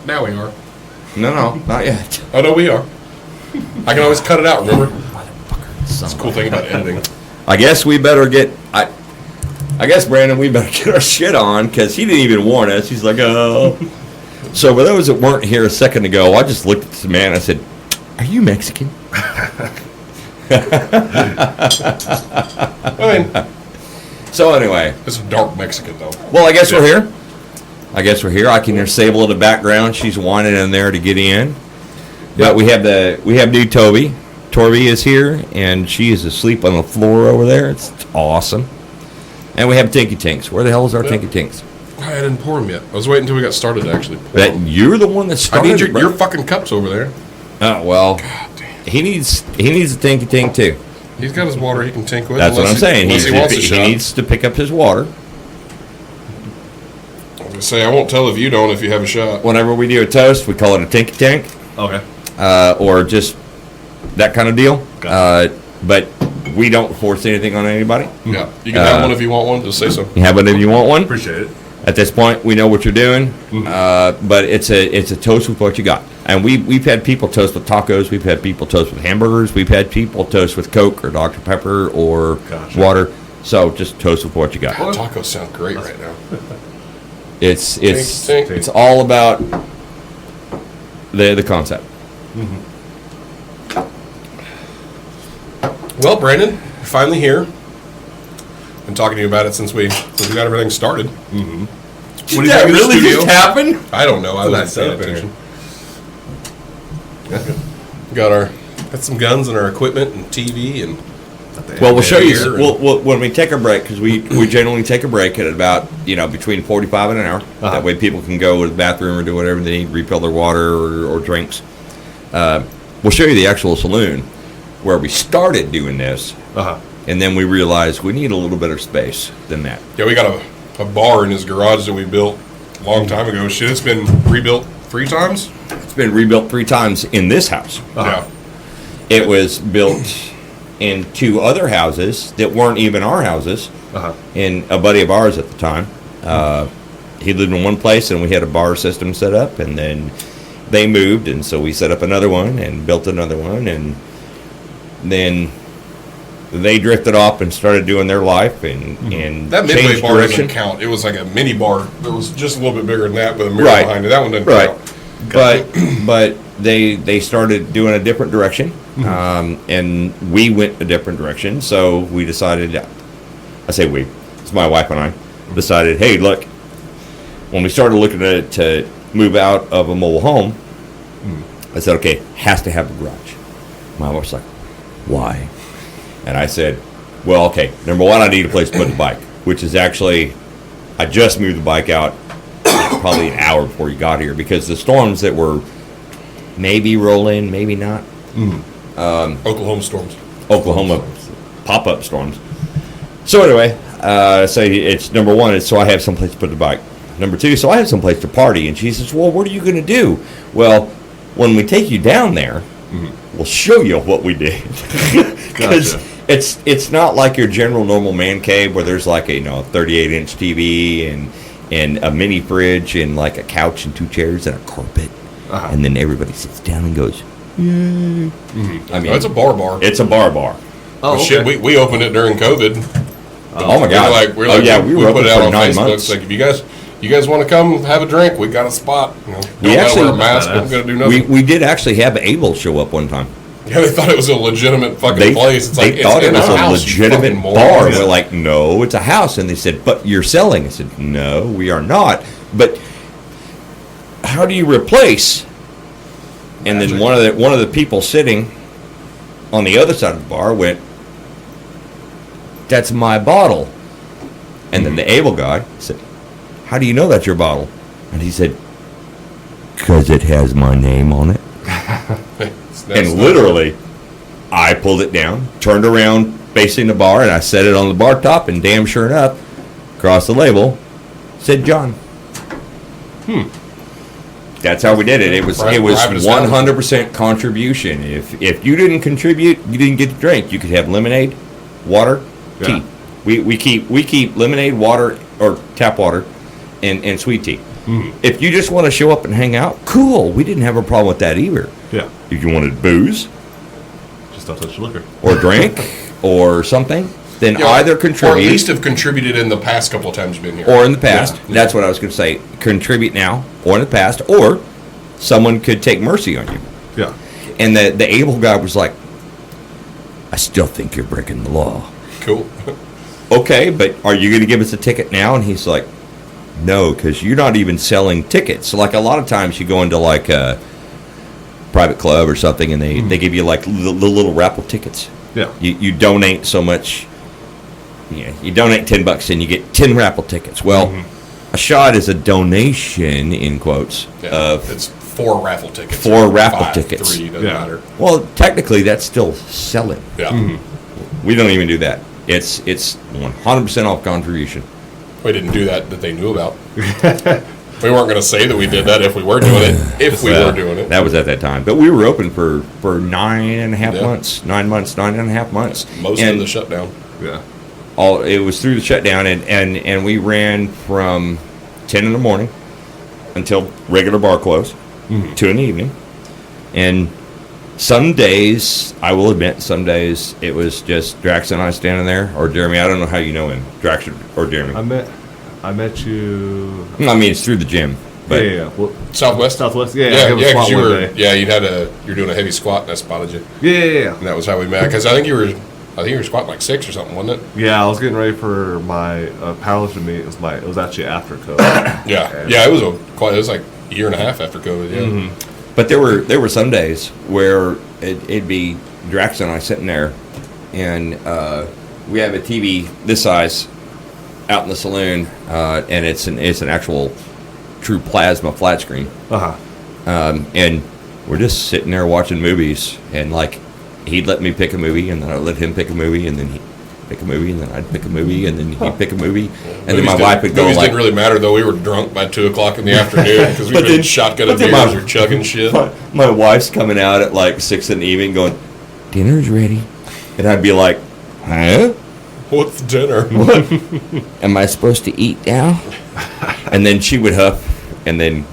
Now we are. No, not yet. Oh, no, we are. I can always cut it out, remember? That's the cool thing about editing. I guess we better get... I guess, Brandon, we better get our shit on, because he didn't even warn us. He's like, oh... So for those that weren't here a second ago, I just looked at this man and I said, are you Mexican? I mean... So anyway. It's a dark Mexican, though. Well, I guess we're here. I can hear Sable in the background. She's whining in there to get in. But we have new Toby. Torby is here, and she is asleep on the floor over there. It's awesome. And we have Tinky Tinks. Where the hell is our Tinky Tinks? I didn't pour them yet. I was waiting until we got started to actually pour That them. you're the one that started. I need your fucking cups over there. Oh well. God damn. He needs a Tinky Tink too. He's got his water he can tink with. That's what I'm saying. He needs to pick up his water. I was gonna say I won't tell if you don't if you have a shot. Whenever we do a toast, we call it a Tinky Tink. Okay. Or just that kind of deal. But we don't force anything on anybody. Yeah, you can have one if you want one. Just say so. You have one if you want one. Appreciate it. At this point, we know what you're doing, but it's a toast with what you got. And we've had people toast with tacos. We've had people toast with hamburgers. We've had people toast with Coke or Dr. Pepper or water. So just toast with what you got. God, tacos sound great right now. It's all about the concept. Well, Brandon, you're finally here. Been talking to you about it since we got everything started. Did What that really just happen? I don't know. I wasn't paying attention. Got some guns and our equipment and TV and. Well, we'll show you. When we take a break, because we generally take a break at about between 45 and an hour. That way, people can go to the bathroom or do whatever they need, refill their water or drinks. We'll show you the actual saloon where we started doing this, and then we realized we need a little better space than that. Yeah, we got a bar in his garage that we built a long time ago. Shit, it's been rebuilt 3 times. It's been rebuilt 3 times in this house. Yeah. It was built in 2 other houses that weren't even our houses. And a buddy of ours at the time, he lived in one place, and we had a bar system set up, and then they moved, and so we set up another one and built another one, and then they drifted off and started doing their life and That Midway changed bar direction. doesn't count. It was like a mini bar that was just a little bit bigger than that with a mirror behind it. That one doesn't count. But they started doing a different direction, and we went a different direction. So we decided, I say we, it's my wife and I, decided, hey, look, when we started looking to move out of a mobile home, I said, okay, has to have a garage. My wife's like, why? And I said, well, okay, number one, I need a place to put the bike, which is actually, I just moved the bike out probably an hour before you got here, because the storms that were maybe rolling, maybe not. Oklahoma storms. Oklahoma pop-up storms. So anyway, say it's number one, is so I have someplace to put the bike. Number two, so I have someplace to party. And she says, well, what are you going to do? Well, when we take you down there, we'll show you what we did. Because it's not like your general normal man cave where there's like a 38-inch TV and a mini fridge and like a couch and 2 chairs and a carpet. And then everybody sits down and goes, yay. I mean, it's a bar. It's a bar. Oh, okay. Shit, we opened it during COVID. Oh my God! We put it out on 9 Facebook. months. It's like, if you guys want to come have a drink, we got a spot. Don't gotta wear a mask. Don't gotta do nothing. We did actually have Abel show up one time. Yeah, they thought it was a legitimate fucking place. It's they thought it was a house, legitimate bar. We're like, no, it's a house. And they said, but you're selling. I said, no, we are not. But how do you replace? And then one of the people sitting on the other side of the bar went, that's my bottle. And then the Abel guy said, how do you know that's your bottle? And he said, because it has my name on it. And literally, I pulled it down, turned around facing the bar, and I set it on the bar top, and damn sure enough, across the label, said John. That's how we did it. It was 100% contribution. If you didn't contribute, you didn't get to drink. You could have lemonade, water, tea. We keep lemonade, water, or tap water, and sweet tea. If you just want to show up and hang out, cool. We didn't have a problem with that either. Yeah. If you wanted booze Just don't touch liquor. or drink or something, then Yeah, either or at contribute least have contributed in the past couple of times you've been here. or in the past. Yeah. That's what I was going to say. Contribute now or in the past, or someone could take mercy on you. Yeah. And the able guy was like, I still think you're breaking the law. Cool. Okay, but are you going to give us a ticket now? And he's like, no, because you're not even selling tickets. So like a lot of times you go into like a private club or something, and they give you like the little raffle tickets. Yeah. You donate so much. You donate $10 and you get 10 raffle tickets. Well, a shot is a donation in quotes Yeah. of It's 4 raffle tickets. 4 raffle 5, tickets. 3, doesn't Yeah. matter. well, technically that's still selling. Yeah. We don't even do that. It's 100% off contribution. We didn't do that they knew about. We weren't going to say that we did that if we were doing it. If we were doing it. That was at that time. But we were open for 9.5 Yeah. months. 9 months, 9.5 months. Most and of the shutdown. Yeah. it was through the shutdown, and we ran from 10 in the morning until regular bar close, 2 in the evening. And some days, I will admit, some days it was just Drax and I standing there, or Jeremy. I don't know how you know him, Drax or Jeremy. I met you. I mean, it's through the gym. But Yeah. Well, Southwest? Southwest. Yeah. Yeah, I gave a yeah, squat because you one were, day. yeah, you're doing a heavy squat, and I spotted you. Yeah. And that was how we met. Because I think you were squatting like 6 or something, wasn't it? Yeah. I was getting ready for my powerlifting meet. It was actually after COVID. Yeah. And- Yeah, it was like a year and a half after COVID, yeah. But there were some days where it'd be Drax and I sitting there, and we have a TV this size out in the saloon, and it's an actual true plasma flat screen, and we're just sitting there watching movies, and like he'd let me pick a movie, and then I'd let him pick a movie, and then he'd pick a movie, and then I'd pick a movie, and then he'd pick a movie, and then my wife would go Movies like, didn't really matter, though. We were drunk by 2 o'clock in the afternoon because we'd But been then- shotgunning but then beers my- or chugging shit. my wife's coming out at like 6 in the evening going, dinner's ready. And I'd be like, huh? What's dinner? Am I supposed to eat now? And then she would huff and then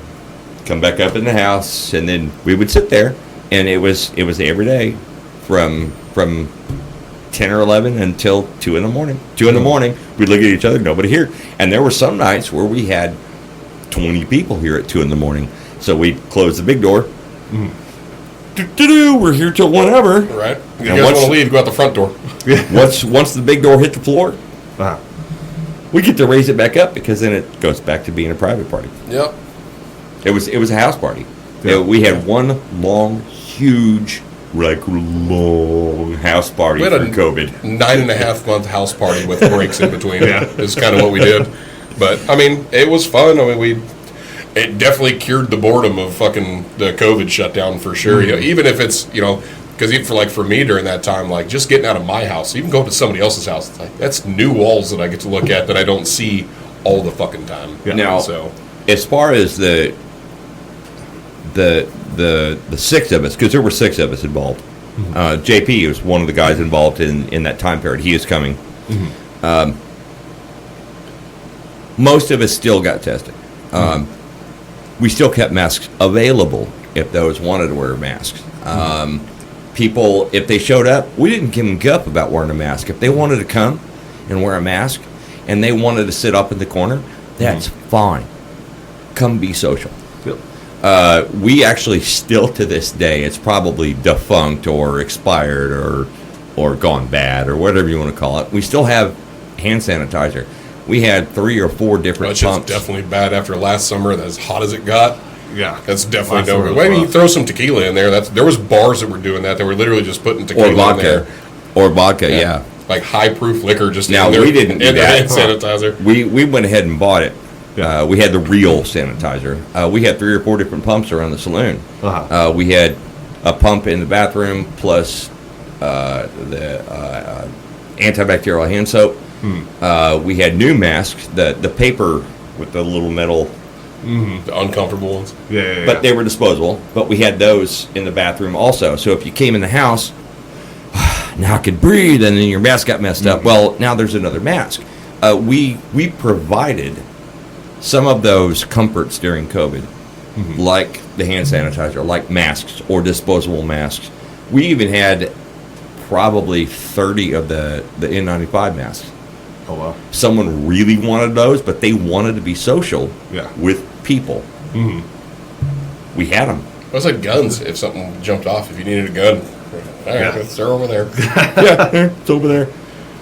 come back up in the house, and then we would sit there, and it was every day from 10 or 11 until 2 in the morning. 2 in the morning, we'd look at each other, nobody here. And there were some nights where we had 20 people here at 2 in the morning. So we'd close the big door. We're here till whenever. Right? You And guys once- want to leave, go out the front door. Once the big door hit the floor, Uh-huh. we get to raise it back up, because then it goes back to being a private party. Yep. It was a house party. Yeah. We had one long, huge, long house party We for had a COVID. 9.5 month house party with breaks in between. Is kind of what we did. But I mean, it was fun. I mean, it definitely cured the boredom of fucking the COVID shutdown for sure. You know, even if it's, because even for me during that time, like just getting out of my house, even going to somebody else's house, it's like, that's new walls that I get to look at that I don't see all the fucking time. Yeah. Now, So as far as the 6 of us, because there were 6 of us involved. JP was one of the guys involved in that time period. He is coming. Most of us still got tested. We still kept masks available if those wanted to wear masks. People, if they showed up, we didn't give them gup about wearing a mask. If they wanted to come and wear a mask, and they wanted to sit up in the corner, that's fine. Come be social. Yep. We actually still to this day, it's probably defunct or expired or gone bad or whatever you want to call it. We still have hand sanitizer. We had 3 or 4 different that's just pumps. definitely bad after last summer. As hot as it got. Yeah. That's definitely Last summer no. was Maybe you rough. throw some tequila in there. There was bars that were doing that. They were literally just putting tequila Or vodka. in there. Or vodka, yeah. Like high proof liquor just Now, in there. we didn't do and their that. hand sanitizer. We went ahead and bought it. Yeah. We had the real sanitizer. We had 3 or 4 different pumps around the saloon. Uh-huh. We had a pump in the bathroom plus the antibacterial hand soap. We had new masks, the paper with the little metal, The uncomfortable ones. Yeah. but they were disposable. But we had those in the bathroom also. So if you came in the house, now I could breathe, and then your mask got messed up. Well, now there's another mask. We provided some of those comforts during COVID, like the hand sanitizer, like masks or disposable masks. We even had probably 30 of the N95 masks. Oh, wow. Someone really wanted those, but they wanted to be social with people. We had them. It was like guns. If something jumped off, if you needed a gun, all right, they're over there. Yeah, it's over there.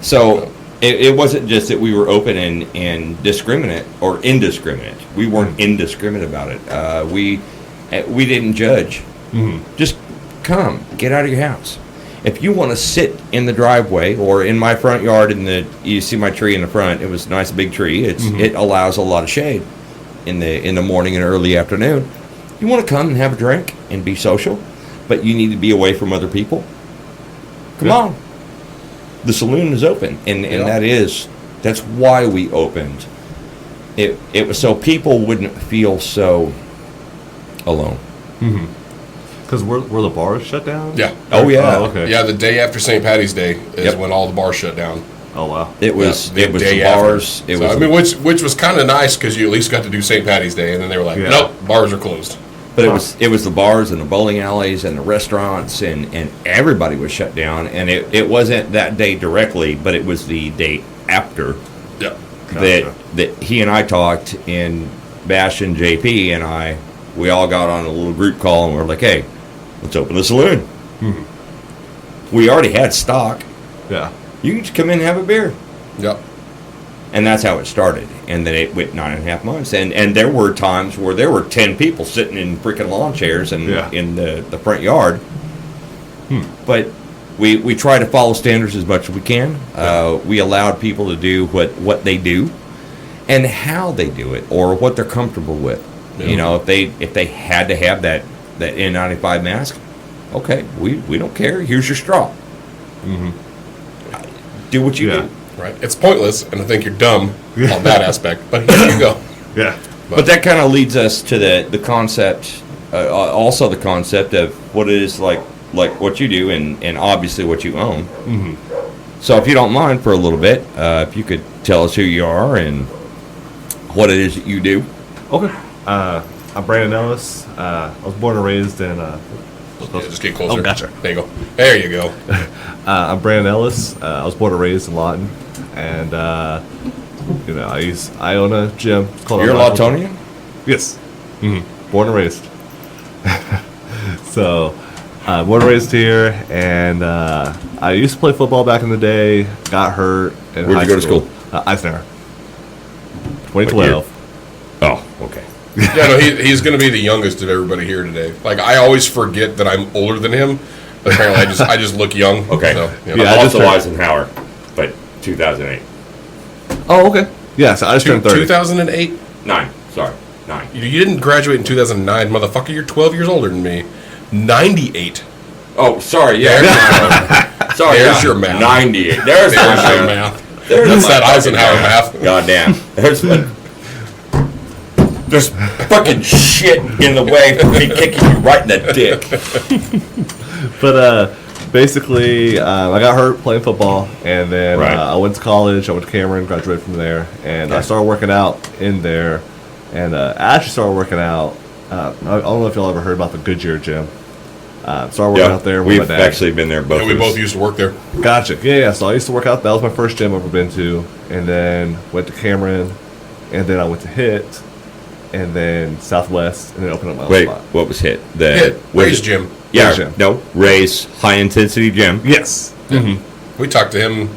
So it wasn't just that we were open and discriminate or indiscriminate. We weren't indiscriminate about it. We didn't judge. Just come, get out of your house. If you want to sit in the driveway or in my front yard, you see my tree in the front. It was a nice big tree. It allows a lot of shade in the morning and early afternoon. You want to come and have a drink and be social, but you need to be away from other people. Come on. The saloon is open, and that's why we opened. It was so people wouldn't feel so alone. Because were the bars shut down? Yeah. Oh yeah. Oh, okay. Yeah, the day after St. Patty's Day is when all the bars shut down. Oh wow. It was the the day bars. after. It So, was. I mean, which was kind of nice because you at least got to do St. Patty's Day, and then they were like, nope, bars are closed. But it was the bars and the bowling alleys and the restaurants and everybody was shut down, and it wasn't that day directly, but it was the day after Yeah. that he and I talked, and Bash and JP and we all got on a little group call and we were like, hey, let's open the saloon. We already had stock. Yeah. You can just come in and have a beer. Yep. And that's how it started. And then it went 9.5 months. And there were times where there were 10 people sitting in freaking lawn chairs and in the front yard. But we try to follow standards as much as we can. We allowed people to do what they do and how they do it or what they're comfortable with. Yeah. You know, if they had to have that N95 mask, okay, we don't care. Here's your straw. Do what you do. Right. It's pointless, and I think you're dumb on that aspect, but here you go. Yeah. But that kind of leads us to the concept, also the concept of what it is like what you do and obviously what you own. So if you don't mind for a little bit, if you could tell us who you are and what it is that you do. Okay. I'm Brandon Ellis. I was born and raised in... Just get closer. Oh, gotcha. There you go. There you go. I'm Brandon Ellis. I was born and raised in Lawton, and I own a gym. It's called You're a Lawtonian? Yes. Born and raised. So, born and raised here, and I used to play football back in the day. Got hurt in high Where'd you go to school? Eisenhower. 2012. Oh, okay. Yeah, no, he's going to be the youngest of everybody here today. Like, I always forget that I'm older than him, but apparently I just look young. Okay. So, I'm also Eisenhower, but 2008. Oh, okay. Yeah, so I just turned 30. 2008? 9. You didn't graduate in 2009, motherfucker. You're 12 years older than me. 98. Oh, sorry. Yeah. Sorry. There's your math. 98. There's your my math. That's that Eisenhower math. Goddamn. There's fucking shit in the way for me kicking you right in the dick. But basically, I got hurt playing football, and then I went to college. I went to Cameron, graduated from there, and I started working out in there. And I actually started working out. I don't know if y'all ever heard about the Goodyear gym. Started working out there with my dad. We've actually been there both. Yeah, we both used to work there. Gotcha. Yeah. So I used to work out. That was my first gym I've ever been to. And then went to Cameron, and then I went to HIT, and then Southwest, and then opened up my own spot. What was HIT? Ray's gym. Yeah, Gym. no, Ray's high intensity gym. Yes. We talked to him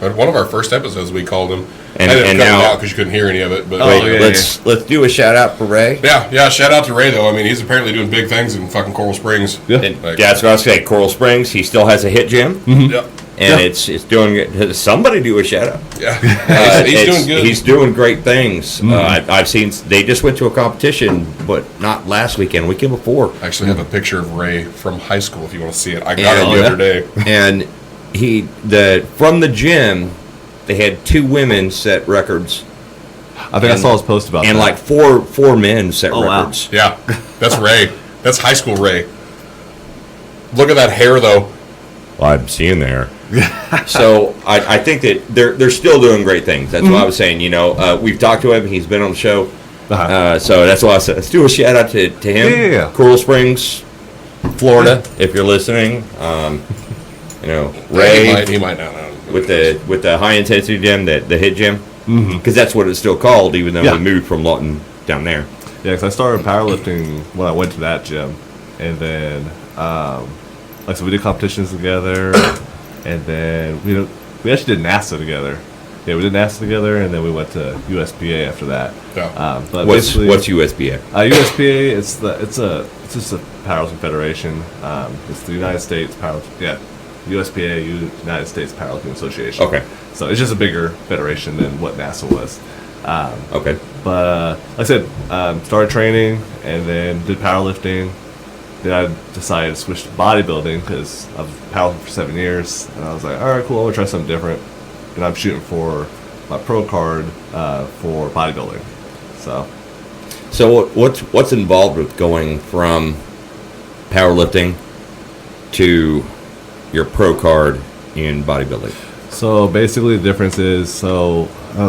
at one of our first episodes. We called him, and I didn't cut now it out because you couldn't hear any of it. But let's do a shout out for Ray. Yeah. Shout out to Ray though. I mean, he's apparently doing big things in fucking Coral Springs. Yeah. And that's what I was saying. Coral Springs. He still has a HIT gym. Yep. And it's doing good. Somebody do a shout out. Yeah, he's doing good. He's doing great things. I've seen they just went to a competition, but not last weekend, weekend before. I actually have a picture of Ray from high school if you want to see it. I got it the other day. And from the gym, they had 2 women set records. I think I saw his post about that. And like four men set records. Wow. Yeah, that's Ray. That's high school Ray. Look at that hair though. Well, I'm seeing there. So I think that they're still doing great things. That's what I was saying. We've talked to him. He's been on the show. So that's why I said, let's do a shout out to him. Yeah. Coral Springs, Florida, if you're listening. Ray, he might not know. with the high intensity gym, the HIIT gym, because that's what it's still called, even though we moved from Lawton down there. Yeah, because I started powerlifting when I went to that gym, and then so we did competitions together, and then we actually did NASA together. Yeah, we did NASA together, and then we went to USPA after that. Yeah. But What's USPA? USPA, it's just a powerlifting federation. It's the United States Powerlifting. Yeah, USPA, United States Powerlifting Association. Okay. So it's just a bigger federation than what NASA was. Okay. But like I said, started training and then did powerlifting. Then I decided to switch to bodybuilding because I was powerlifting for 7 years, and I was like, all right, cool, I'm gonna try something different. And I'm shooting for my pro card for bodybuilding. So what's involved with going from powerlifting to your pro card in bodybuilding? So basically, the difference is the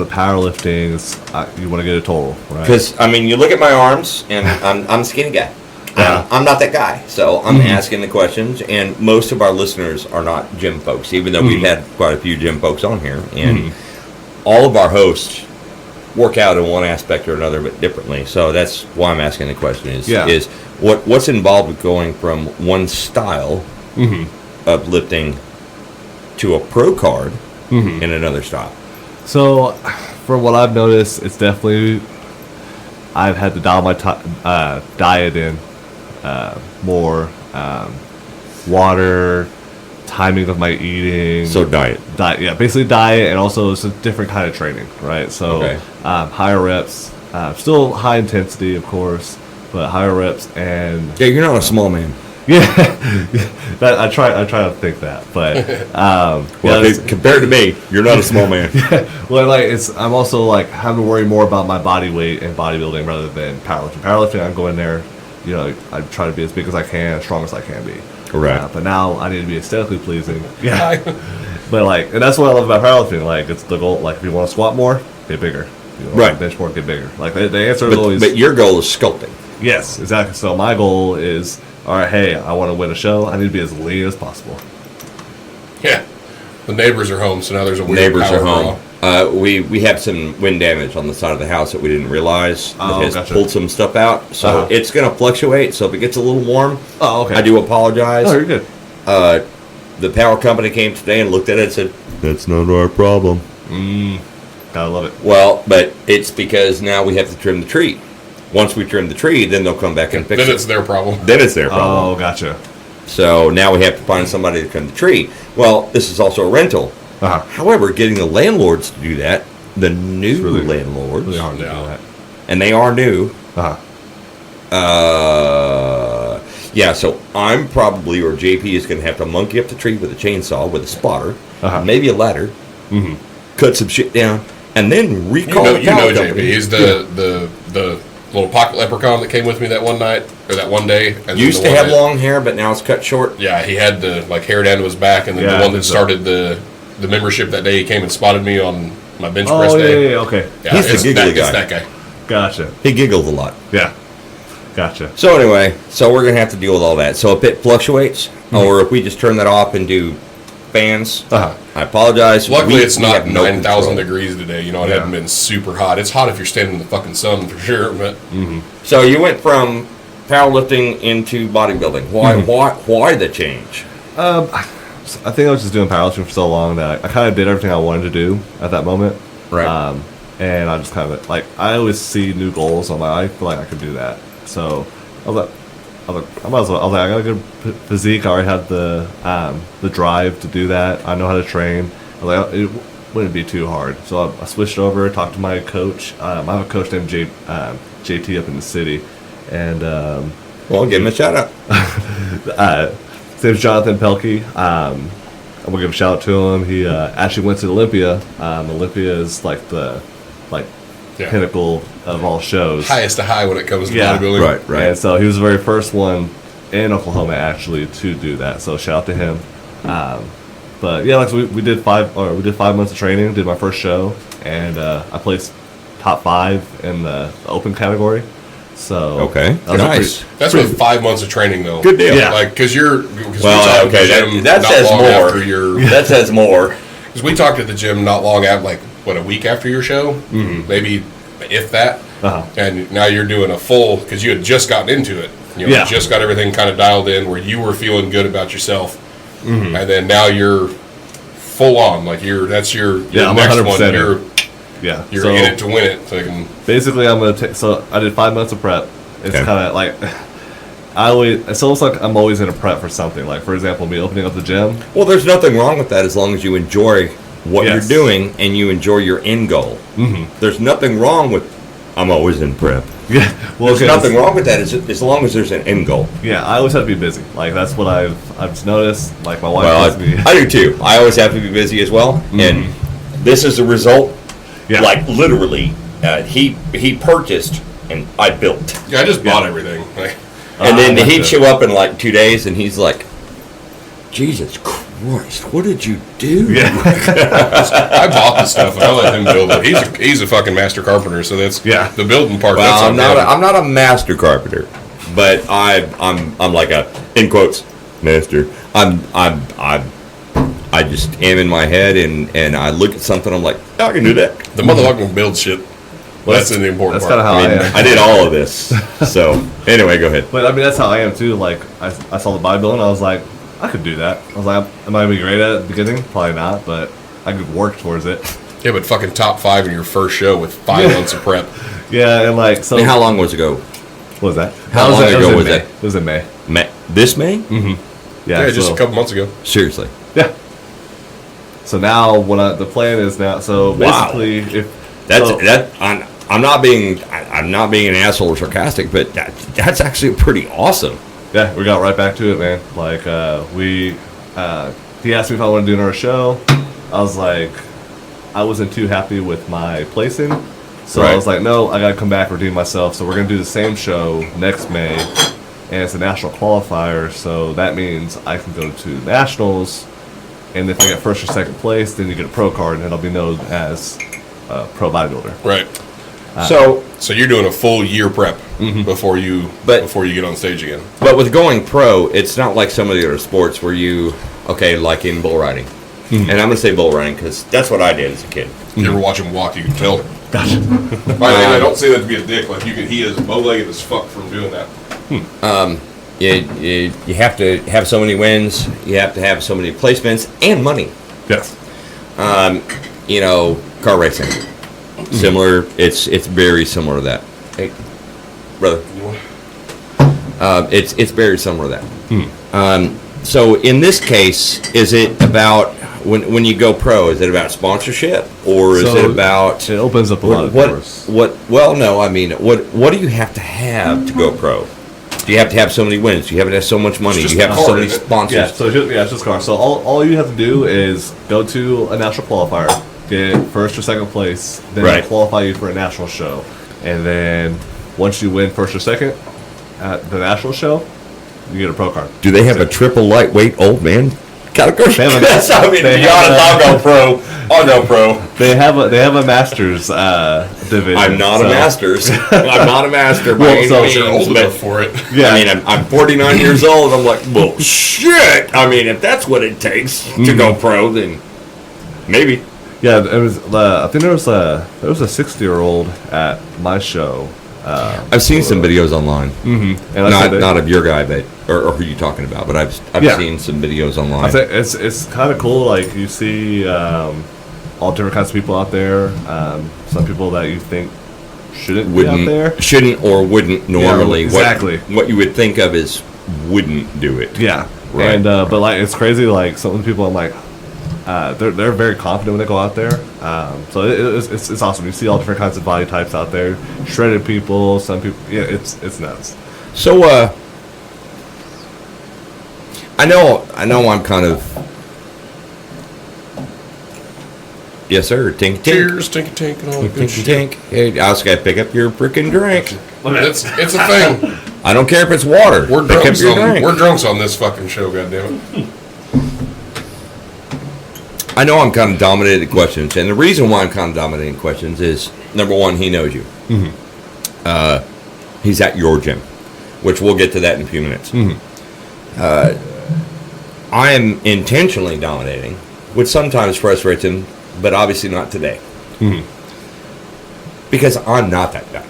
powerlifting is you want to get a total, right? Because you look at my arms, and I'm a skinny guy. I'm not that guy, so I'm asking the questions. And most of our listeners are not gym folks, even though we've had quite a few gym folks on here. And all of our hosts work out in one aspect or another, but differently. So that's why I'm asking the question: is what's involved with going from one style of lifting to a pro card in another style? So, from what I've noticed, it's definitely I've had to dial my diet in more, water, timing of my eating. So diet, yeah, basically diet, and also it's a different kind of training, right? So higher reps, still high intensity, of course, but higher reps and you're not a small man. Yeah, I try to think that, but compared to me, you're not a small man. Well, I'm also having to worry more about my body weight in bodybuilding rather than powerlifting. Powerlifting, I'm going there, I try to be as big as I can, as strong as I can be. Correct. But now I need to be aesthetically pleasing. Yeah. But and that's what I love about powerlifting. It's the goal. If you want to squat more, get bigger. If you want to bench more, get bigger. The answer is always. But your goal is sculpting. Yes, exactly. So my goal is, all right, hey, I want to win a show. I need to be as lean as possible. Yeah. The neighbors are home, so now there's a weird neighbors power are home. We have some wind damage on the side of the house that we didn't realize. It has pulled some stuff out, so it's going to fluctuate. So if it gets a little warm, I do apologize. Oh, you're good. The power company came today and looked at it and said, "That's not our problem." Gotta love it. Well, but it's because now we have to trim the tree. Once we trim the tree, then they'll come back and fix it. Then it's their problem. Then it's their problem. Oh, gotcha. So now we have to find somebody to trim the tree. Well, this is also a rental. However, getting the landlords to do that, the new landlords, really hard to do that. And they are new. So I'm probably, or JP is going to have to monkey up the tree with a chainsaw, with a spotter, maybe a ladder, cut some shit down, and then recall the power company. JP. He's the little pocket leprechaun that came with me that one night, or that one day. And used to have long hair, but now it's cut short. Yeah, he had the hair down to his back, and then the one that started the membership that day, he came and spotted me on my bench press day. Yeah, okay. Yeah, he's the giggly guy. It's that guy. Gotcha. He giggles a lot. Yeah. Gotcha. So anyway, we're going to have to deal with all that. So if it fluctuates, or if we just turn that off and do fans, I apologize. Luckily, it's not 9,000 degrees today. It hasn't been super hot. It's hot if you're standing in the fucking sun for sure. But So you went from powerlifting into bodybuilding. Why the change? I think I was just doing powerlifting for so long that I kind of did everything I wanted to do at that moment. Right. And I just kind of I always see new goals. I feel like I could do that. So I was like, I might as well. I was like, I got a good physique. I already had the drive to do that. I know how to train. I was like, it wouldn't be too hard. So I switched over, talked to my coach. I have a coach named JT up in the city, and well, give him a shout out. His name's Jonathan Pelkey. I'm gonna give a shout out to him. He actually went to Olympia. Olympia is the pinnacle of all shows. Highest to high when it comes to bodybuilding. Right. And so he was the very first one in Oklahoma actually to do that. So shout out to him. But yeah, we did 5 months of training. Did my first show, and I placed top 5 in the open category. So Okay, that was nice. That's with 5 months of training, though. Good deal. Yeah. Like, because Well, okay, that says more. That says more. Because we talked at the gym not long after, like, a week after your show? Mm-hmm. Maybe, if that. Uh-huh. And now you're doing a full, because you had just gotten into it. You just got everything kind of dialed in where you were feeling good about yourself. Mm-hmm. And then now you're full on. Like, that's your next one. You're so, in it to win it. So basically, I'm going to take, so I did 5 months of prep. It's kind of like, it's almost like I'm always in a prep for something. Like, for example, me opening up the gym. Well, there's nothing wrong with that as long as you enjoy what you're doing and you enjoy your end goal. Mm-hmm. There's nothing wrong with, I'm always in prep. Yeah, well, there's nothing wrong with that as long as there's an end goal. Yeah, I always have to be busy. Like, that's what I've just noticed. Like, my wife I do too. I always have to be busy as well. Mm-hmm. And this is the result. Yeah. Like, literally, he purchased and I built. Yeah, I just bought everything. Like, and then he'd show up in like 2 days and he's like, Jesus Christ, what did you do? Yeah. I bought the stuff and I let him build it. He's a fucking master carpenter, so that's the building part. Well, I'm not a master carpenter, but I'm like a, in quotes, master. I just am in my head and I look at something, I'm like, I can do that. The motherfucker builds shit. Well, that's the important part. That's kind of how I am. I did all of this. So, anyway, go ahead. But, I mean, that's how I am, too. Like, I saw the bodybuilding, and I was like, I could do that. I was like, am I going to be great at it at the beginning? Probably not, but I could work towards it. Yeah, but fucking top 5 in your first show with 5 months of prep. Yeah, and like, so. And how long was it ago? What was that? How long ago was that? It was in May. This May? Mm-hmm. Yeah, just a couple months ago. Seriously. Yeah. So now, the plan is now, so basically, I'm not being an asshole or sarcastic, but that's actually pretty awesome. Yeah, we got right back to it, man. Like, he asked me if I wanted to do another show. I was like, I wasn't too happy with my placing. So I was like, no, I got to come back, redeem myself. So we're going to do the same show next May. And it's a national qualifier. So that means I can go to nationals. And if I get first or second place, then you get a pro card. And it'll be known as a pro bodybuilder. Right. So you're doing a full year prep before you get on stage again. But with going pro, it's not like some of the other sports where like in bull riding. And I'm going to say bull riding because that's what I did as a kid. If you ever watch him walk, you can tell. Gotcha. I don't say that to be a dick. Like he is bow-legged as fuck from doing that. You have to have so many wins. You have to have so many placements and money. Yes. Car racing. Similar. It's very similar to that. Hey, brother. It's very similar to that. So in this case, is it about when you go pro? Is it about sponsorship or is it about? It opens up a lot of doors. Well, no. I mean, what do you have to go pro? Do you have to have so many wins? Do you have to have so much money? Do you have so many sponsors? Yeah. So it's just car. So all you have to do is go to a national qualifier, get first or second place, then they qualify you for a national show, and then once you win first or second at the national show, you get a pro card. Do they have a triple lightweight old man category? To be honest, I'll go pro. They have a masters division. I'm not a masters. I'm not a master by any means. You're old enough for it. Yeah. I mean, I'm 49 years old. I'm like, well, shit. I mean, if that's what it takes to go pro, then maybe. Yeah, it was. I think there was a 60-year-old at my show. I've seen some videos online. Mm-hmm. And not of your guy, but or who you talking about? But I've seen some videos online. I think it's kind of cool. Like you see all different kinds of people out there. Some people that you think shouldn't be out there, shouldn't or wouldn't normally. Yeah, exactly. What you would think of is wouldn't do it. Yeah. Right. And but like it's crazy. Like some of the people, I'm like. They're very confident when they go out there, so it's awesome. You see all different kinds of body types out there, shredded people, some people. Yeah, it's nuts. So I know I'm kind of yes sir, tink tink. Cheers, tink tink, and all the good shit. Hey, I just gotta pick up your freaking drink. It's a thing. I don't care if it's water. We're drunks on this fucking show, goddammit. I know I'm kind of dominating questions, and the reason why I'm kind of dominating questions is number one, he knows you. He's at your gym, which we'll get to that in a few minutes. I am intentionally dominating, which sometimes frustrates him, but obviously not today. Because I'm not that guy.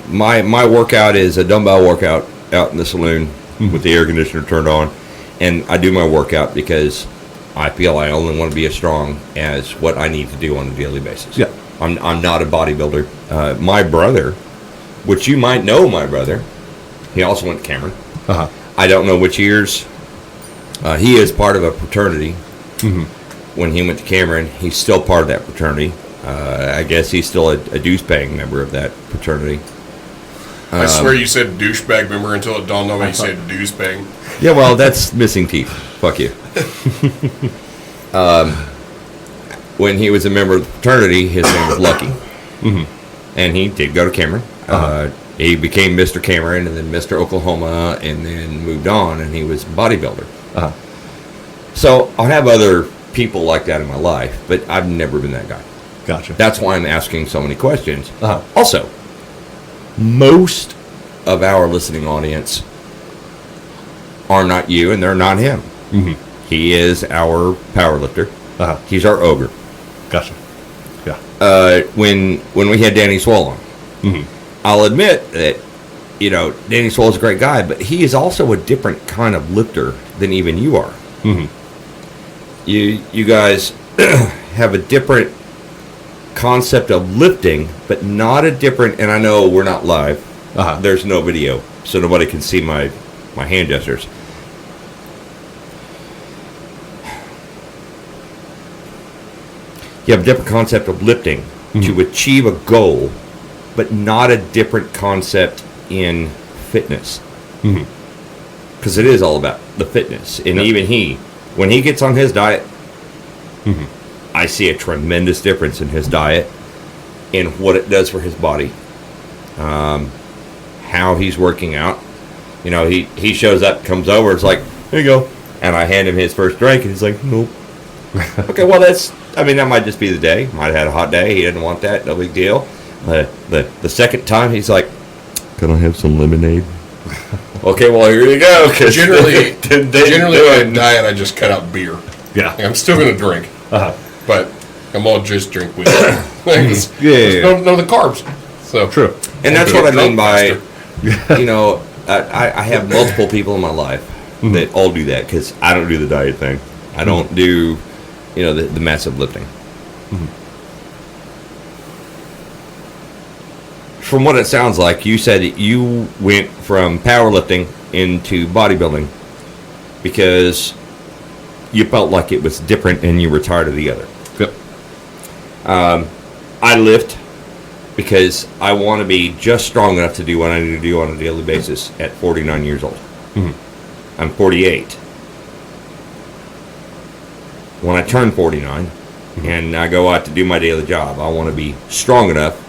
My workout is a dumbbell workout out in the saloon with the air conditioner turned on, and I do my workout because I feel I only want to be as strong as what I need to do on a daily basis. Yeah. I'm not a bodybuilder. My brother, which you might know my brother, he also went to Cameron. I don't know which years. He is part of a fraternity. When he went to Cameron, he's still part of that fraternity. I guess he's still a douchebag member of that fraternity. I swear you said douchebag member until it dawned on me you said douchebag. Yeah, well, that's missing teeth. Fuck you. When he was a member of the fraternity, his name was Lucky. And he did go to Cameron. He became Mr. Cameron and then Mr. Oklahoma and then moved on, and he was a bodybuilder. So I have other people like that in my life, but I've never been that guy. Gotcha. That's why I'm asking so many questions. Also, most of our listening audience are not you, and they're not him. He is our powerlifter. He's our ogre. Gotcha. Yeah. When we had Danny Swole on, I'll admit that, Danny Swole's a great guy, but he is also a different kind of lifter than even you are. You guys have a different concept of lifting, but not a different, and I know we're not live. There's no video, so nobody can see my hand gestures. You have a different concept of lifting to achieve a goal, but not a different concept in fitness. Because it is all about the fitness. And even when he gets on his diet, I see a tremendous difference in his diet, in what it does for his body, how he's working out. He shows up, comes over, it's like, here you go. And I hand him his first drink, and he's like, nope. Okay, well, that might just be the day. Might have had a hot day. He didn't want that. No big deal. The second time, he's like, can I have some lemonade? Okay, well, here you go. Generally, on a diet, I just cut out beer. Yeah. I'm still going to drink. But I'm all just drink with No, the carbs. So True. And that's what I mean by, I have multiple people in my life that all do that, because I don't do the diet thing. I don't do, the massive lifting. From what it sounds like, you said that you went from powerlifting into bodybuilding because you felt like it was different and you were tired of the other. Yep. I lift because I want to be just strong enough to do what I need to do on a daily basis at 49 years old. I'm 48. When I turn 49 and I go out to do my daily job, I want to be strong enough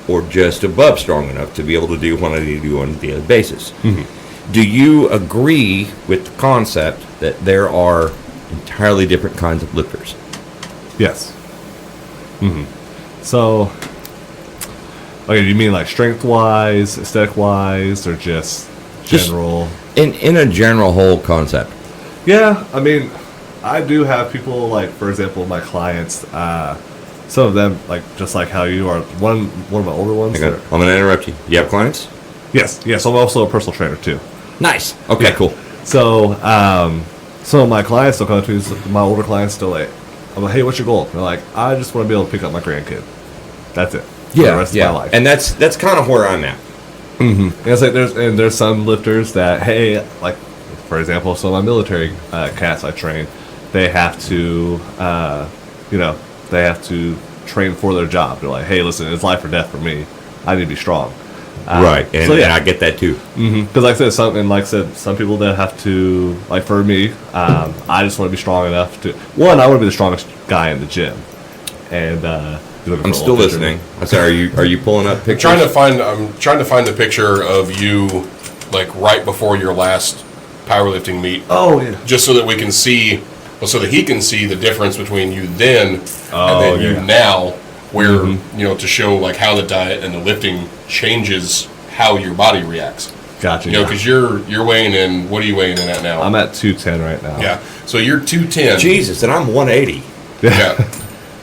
or just above strong enough to be able to do what I need to do on a daily basis. Do you agree with the concept that there are entirely different kinds of lifters? Yes. So, okay, do you mean like strength-wise, aesthetic-wise, or just general? In a general whole concept. Yeah, I mean, I do have people, like, for example, my clients, some of them, like, just like how you are, one of my older ones. I'm going to interrupt you. You have clients? Yes, I'm also a personal trainer, too. Nice. Okay, cool. So, some of my clients still come to me, my older clients still like, I'm like, hey, what's your goal? They're like, I just want to be able to pick up my grandkid. That's it. For the rest of my life. And that's kind of where I'm at. And it's like there's some lifters that, hey, like, for example, some of my military cats I train, they have to, they have to train for their job. They're like, hey, listen, it's life or death for me. I need to be strong. Right, and I get that too. Because like I said, some people that have to, like for me, I just want to be strong enough to. One, I want to be the strongest guy in the gym, and I'm still listening. I'm sorry. Are you pulling up pictures? I'm trying to find the picture of you, like right before your last powerlifting meet. Oh yeah. Just so that we can see Well, so that he can see the difference between you then and then yeah. you now, where to show like how the diet and the lifting changes how your body reacts. Gotcha. Because you're weighing in. What are you weighing in at now? I'm at 210 right now. Yeah. So you're 210. Jesus, and I'm 180. Yeah.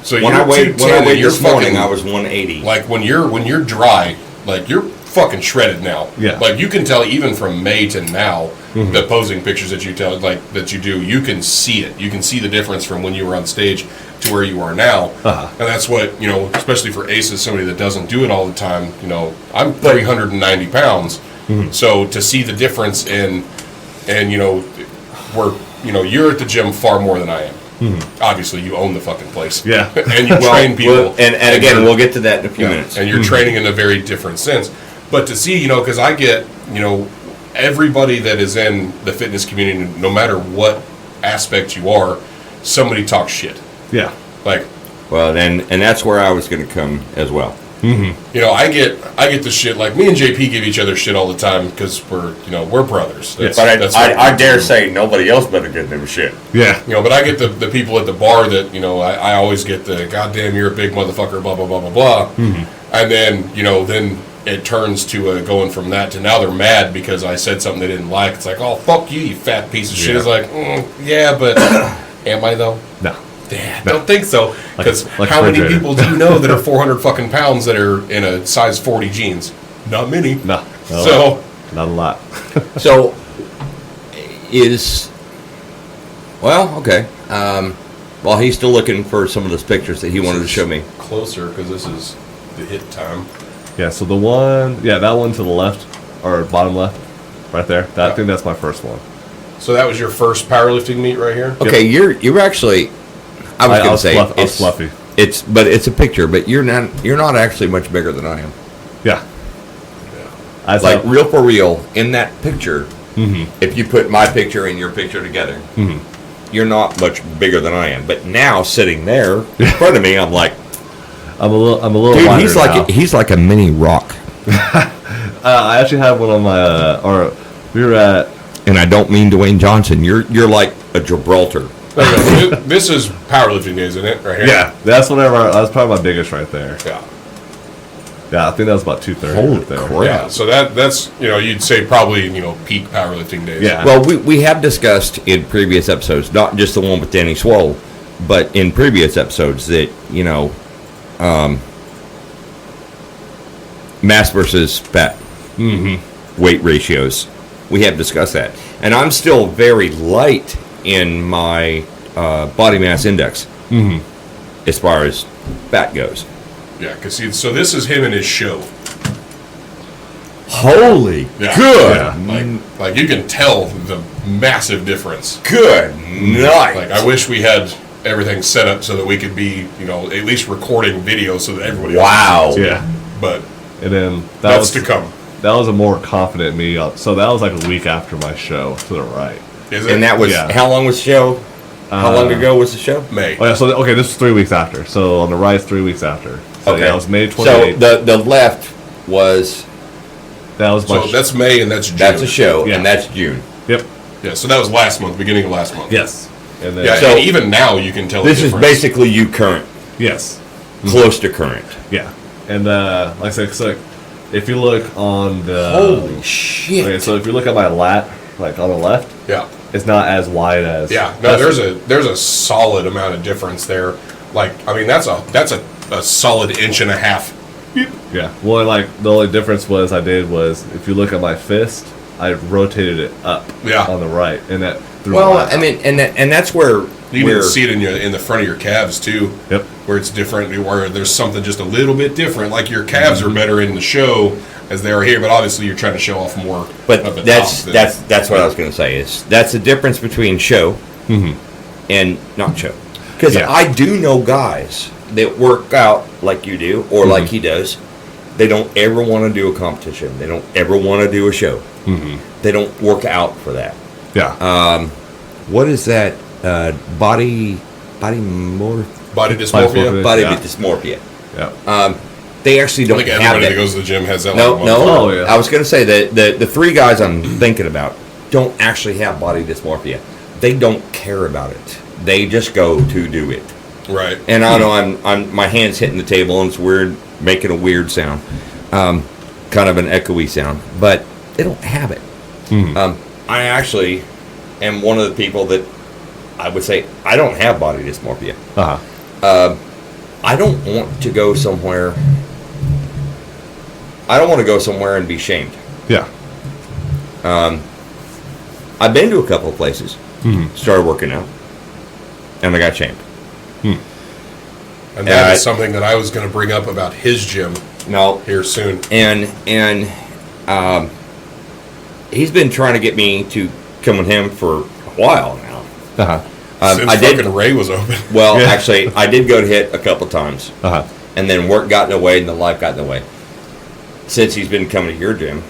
So When you're I weighed 210. this morning, I was 180. Like when you're dry, like you're fucking shredded now. Yeah. Like you can tell even from May to now, the posing pictures that you do, you can see it. You can see the difference from when you were on stage to where you are now. And that's what, especially for Aces, somebody that doesn't do it all the time, I'm 390 pounds. So to see the difference in, you're at the gym far more than I am. Obviously, you own the fucking place. Yeah. And you train people. And again, we'll get to that in a few minutes. And you're training in a very different sense. But to see, because I get, everybody that is in the fitness community, no matter what aspect you are, somebody talks shit. Yeah. Like, Well, and that's where I was going to come as well. I get the shit. Like me and JP give each other shit all the time because we're brothers. Yes. But what I we dare do. say nobody else better give them shit. Yeah. But I get the people at the bar that I always get the goddamn you're a big motherfucker blah blah blah blah blah, and then then it turns to going from that to now they're mad because I said something they didn't like. It's like, oh fuck you, you fat piece of shit. Yeah. It's like yeah, but am I though? No. Yeah, I don't think so. Because Like how many refrigerator. people do you know that are 400 fucking pounds that are in a size 40 jeans? Not many. No. So Not a lot. So, okay. While he's still looking for some of those pictures that he wanted to show me. closer because this is the hit time. Yeah, so that one to the left, or bottom left, right there. I think that's my first one. So that was your first powerlifting meet right here? Okay, you're actually. I was going to say I was fluffy. It's a picture, but you're not actually much bigger than I am. Yeah. I Like thought- real for real in that picture. If you put my picture and your picture together, you're not much bigger than I am. But now sitting there in front of me, I'm like, I'm a little. dude, wider he's like a mini rock. I actually have one on my. We were at. And I don't mean Dwayne Johnson. You're like a Gibraltar. Okay, this is powerlifting days, isn't it? Right here? Yeah, that's that's probably my biggest right there. Yeah. Yeah, I think that was about 230. Holy right there. crap. Yeah, so that's, you'd say probably, peak powerlifting days. Yeah. Well, we have discussed in previous episodes, not just the one with Danny Swole, but in previous episodes that, mass versus fat weight ratios. We have discussed that. And I'm still very light in my body mass index as far as fat goes. Yeah, because so this is him in his show. Holy Yeah. good. Yeah. Like you can tell the massive difference. Good night. Like I wish we had everything set up so that we could be, at least recording video so that everybody Wow. else can see it. Yeah. But And then that's to come. That was a more confident me. So that was like a week after my show to the right. Is it? And that was, Yeah. how long was the show? How long ago was the show? May. Oh yeah, so okay, this is 3 weeks after. So on the right, 3 weeks after. So Okay. yeah, it was May So 28th. the left was, that was my. So that's May and that's June. that's a show, Yeah. and that's June. Yep. Yeah, so that was last month, beginning of last month. Yes. And then Yeah, So- and even now you can tell This the is difference. basically you current, yes. close to current. Yeah. And like I said, so if you look on the. Holy shit. Okay, so if you look at my lat, like on the left, Yeah. it's not as wide as. Yeah, no, that's- there's a solid amount of difference there. Like, I mean, that's a solid inch and a half. Yeah. Well, like the only difference was if you look at my fist, I rotated it up. Yeah. On the right, and that. threw Well, my- I mean, and that's where You can even see it in the front of your calves too. Yep. Where it's different, where there's something just a little bit different. Like your calves are better in the show as they are here, but obviously you're trying to show off more. But of the that's top than- that's what I was going to say. Is that's the difference between show and not show. Because Yeah. I do know guys that work out like you do, or like he does. They don't ever want to do a competition. They don't ever want to do a show. They don't work out for that. Yeah. What is that? Body morph body dysmorphia. body Yeah. dysmorphia. yeah. They actually I don't think have everybody that. that goes to the gym has that. No, like, no. Oh, yeah. I was going to say that the three guys I'm thinking about don't actually have body dysmorphia. They don't care about it. they just go to do it. Right. And I know I'm my hand's hitting the table and it's weird, making a weird sound, kind of an echoey sound, but they don't have it. I actually am one of the people that I would say I don't have body dysmorphia. I don't want to go somewhere. I don't want to go somewhere and be shamed. Yeah. I've been to a couple of places, started working out, and I got shamed. And that is something that I was going to bring up about his gym. No, here soon. And he's been trying to get me to come with him for a while now. Since fucking Ray was open. Well, actually, I did go to hit a couple times, and then work got in the way, and the life got in the way. Since he's been coming to your gym,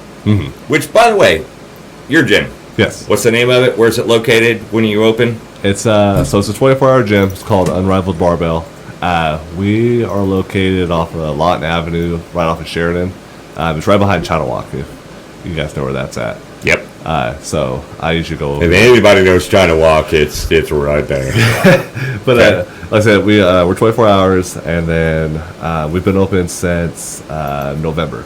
which, by the way, your gym. Yes. What's the name of it? Where's it located? When are you open? It's so it's a 24-hour gym. It's called Unrivaled Barbell. We are located off of Lawton Avenue, right off of Sheridan. It's right behind China Walk, if you guys know where that's at. Yep. So I usually go over if anybody knows China Walk, it's right there. But like I said, we're 24 hours, and then we've been open since November.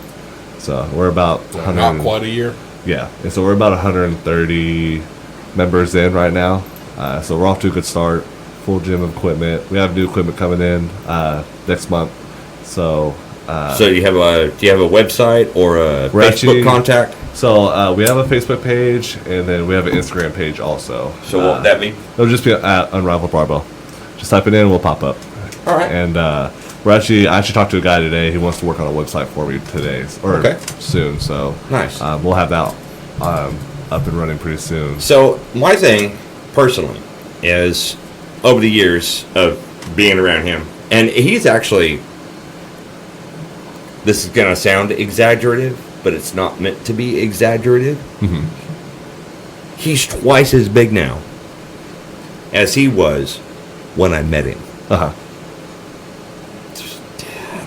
So we're about not quite a year. Yeah, and so we're about 130 members in right now. So we're off to a good start. Full gym equipment. We have new equipment coming in next month. So do you have a website or a Facebook contact? So we have a Facebook page, and then we have an Instagram page also. So what would that mean? It'll just be at Unrivaled Barbell. Just type it in, we'll pop up. All right. And I actually talked to a guy today. He wants to work on a website for me today or soon. So nice. We'll have that up and running pretty soon. So my thing personally is over the years of being around him, and he's actually, this is going to sound exaggerative, but it's not meant to be exaggerative. He's twice as big now as he was when I met him.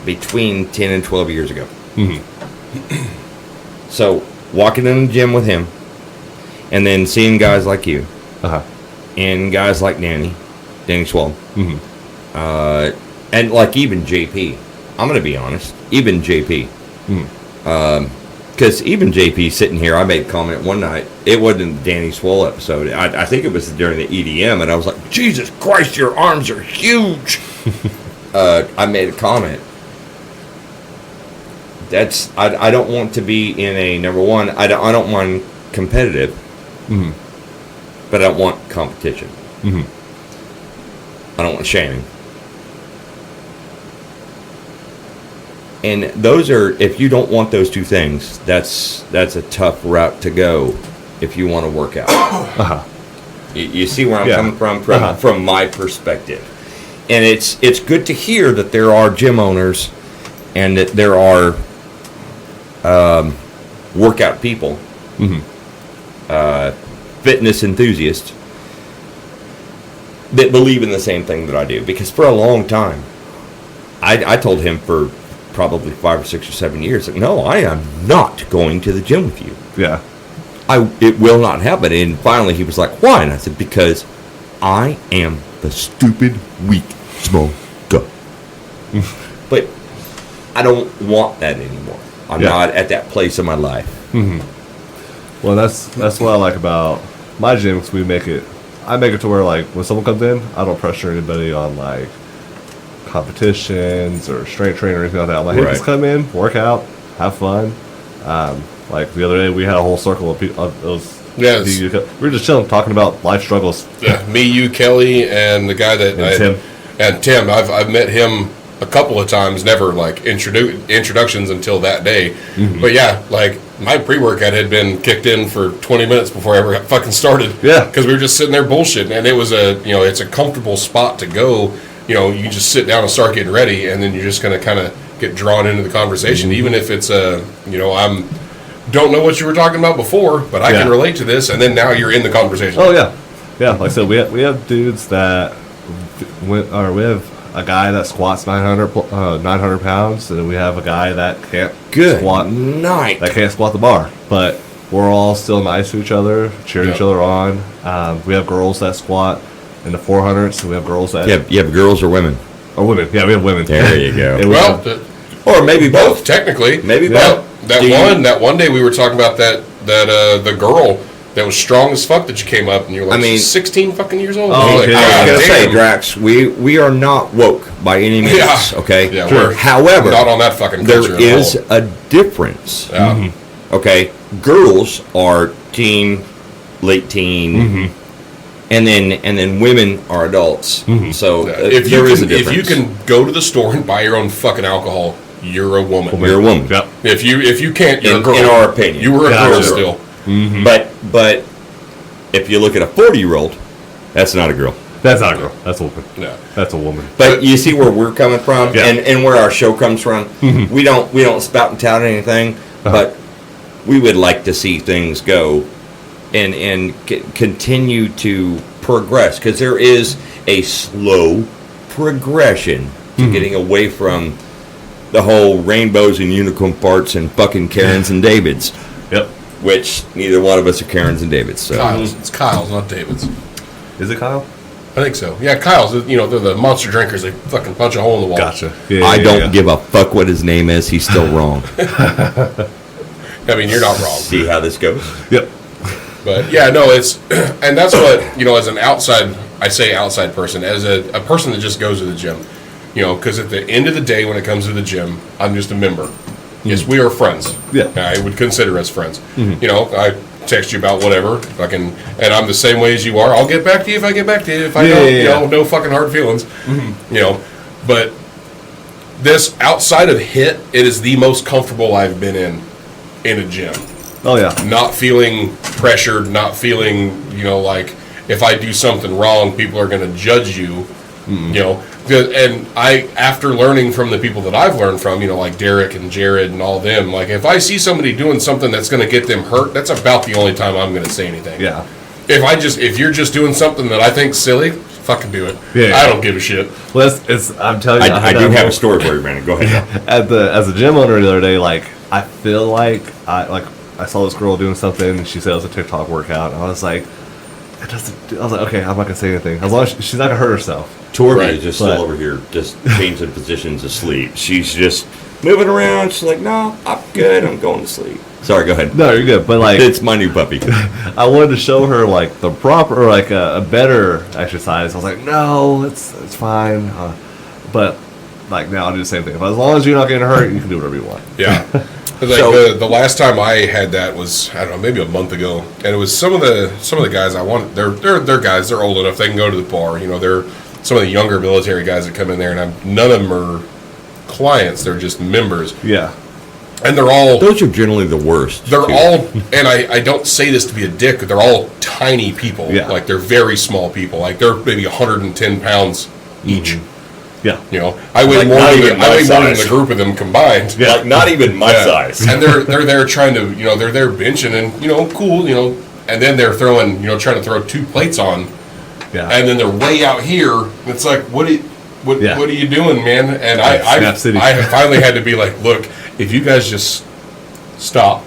Between 10 and 12 years ago. So walking in the gym with him, and then seeing guys like you, and guys like Danny Swall, and like even JP. I'm going to be honest, even JP. Because even JP sitting here, I made a comment one night. It wasn't the Danny Swole episode. I think it was during the EDM, and I was like, Jesus Christ, your arms are huge. I made a comment. I don't want to be in a, number one, I don't want competitive, but I don't want competition. I don't want shaming. And those are, if you don't want those two things, that's a tough route to go if you want to work out. You see where I'm coming from my perspective. And it's good to hear that there are gym owners and that there are workout people, fitness enthusiasts that believe in the same thing that I do. Because for a long time, I told him for probably 5 or 6 or 7 years, like, no, I am not going to the gym with you. Yeah. It will not happen. And finally he was like, why? And I said, because I am the stupid, weak, small guy. But I don't want that anymore. I'm not at that place in my life. Well, that's what I like about my gym, because I make it to where, like, when someone comes in, I don't pressure anybody on, like, competitions or strength training or anything like that. I'm like, hey, just come in, work out, have fun. Like the other day, we had a whole circle of people. We were just chilling, talking about life struggles. Yeah, me, you, Kelly, and the guy Tim. And Tim. I've met him a couple of times. Never like introductions until that day. But yeah, like my pre-workout had been kicked in for 20 minutes before I ever got fucking started. Yeah, because we were just sitting there bullshitting, and it was it's a comfortable spot to go. You just sit down and start getting ready, and then you're just going to kind of get drawn into the conversation, even if it's don't know what you were talking about before, but I can relate to this, and then now you're in the conversation. Oh yeah. Like I said, we have dudes that we have a guy that squats 900 pounds, and we have a guy that can't squat the bar, but we're all still nice to each other, cheering each other on. We have girls that squat in the 400s. We have girls that You have girls or women? or women. Yeah, we have women. There you go. And we Well, have- Or maybe both. technically. Maybe Well, both. that one day we were talking about the girl that was strong as fuck that you came up and you're like, I mean- 16 fucking years old. Oh, You're like, okay. I was "God going to say, damn." Drax, we are not woke by any means, Yeah. okay? Yeah, Sure. we're However, not on that fucking there culture at is all. a difference, Yeah. okay? Girls are teen, late teen, and then women are adults. So Yeah. there is a If difference. you can go to the store and buy your own fucking alcohol, you're a woman. You're a woman. Yep. If you can't, you're a In- girl. in our opinion. you were a Yeah, girl sure. still. But if you look at a 40-year-old, that's not a girl. That's not a girl. That's a woman. Yeah. That's a woman. But you see where we're coming from, Yeah. and where our show comes from. We don't spout and tout anything, but we would like to see things go and continue to progress, because there is a slow progression to getting away from the whole rainbows and unicorn parts and fucking Karens and Davids, Yep. which neither one of us are Karens and Davids. So Kyle's. It's Kyle's, not David's. Is it Kyle? I think so. Yeah, Kyle's. You know, they're the monster drinkers. They fucking punch a hole in the wall. Gotcha. Yeah, I yeah, don't yeah. give a fuck what his name is. He's still wrong. I mean, you're not wrong. See how this goes? Yep. But yeah, no, it's and that's what, you know, as an outside, I say outside person, as a person that just goes to the gym, you know, because at the end of the day, when it comes to the gym, I'm just a member. Yes, we are friends. Yeah. I would consider us friends. You know, I text you about whatever, fucking, and I'm the same way as you are. I'll get back to you if I get back to you. If I Yeah, don't, yeah, you yeah. know, no fucking hard feelings. You know, but this outside of HIT, it is the most comfortable I've been in a gym. Oh yeah. Not feeling pressured, not feeling, you know, like if I do something wrong, people are going to judge you, you know. And I, after learning from the people that I've learned from, you know, like Derek and Jared and all them, like if I see somebody doing something that's going to get them hurt, that's about the only time I'm going to say anything. Yeah. If you're just doing something that I think's silly, fucking do it. Yeah. I don't give a shit. Well, it's I'm telling you, I do have a story for you, Brandon. Go ahead. as a gym owner the other day, like I feel like I saw this girl doing something and she said it was a TikTok workout, and I was like, it doesn't. I was like, okay, I'm not gonna say anything as long as she's not gonna hurt herself. Torby Right. is just But- still over here, just changing positions asleep. She's just moving around. She's like, no, I'm good. I'm going to sleep. Sorry, go ahead. No, you're good. But like, It's my new puppy. I wanted to show her like the proper, or like a better exercise. I was like, no, it's fine. But like now I'll do the same thing. As long as you're not getting hurt, you can do whatever you want. Yeah. Like So- the last time I had that was, I don't know, maybe a month ago, and it was some of the guys I want. They're guys. They're old enough. They can go to the bar. You know, they're some of the younger military guys that come in there, and none of them are clients. They're just members, Yeah. and they're all. Those are generally the worst. They're too. all, and I don't say this to be a dick, but they're all tiny people. Yeah. Like, they're very small people. Like, they're maybe 110 pounds each. Yeah. You know, I weigh Like, more not than even I weigh my more than size. the group of them combined. Yeah. Like, not even my Yeah. size. And they're there trying to, you know, they're there benching and, you know, cool, you know, and then they're throwing, you know, trying to throw 2 plates on, Yeah. and then they're way out here. It's like, what Yeah. are you doing, man? And Snap City. I finally had to be like, look, if you guys just stop,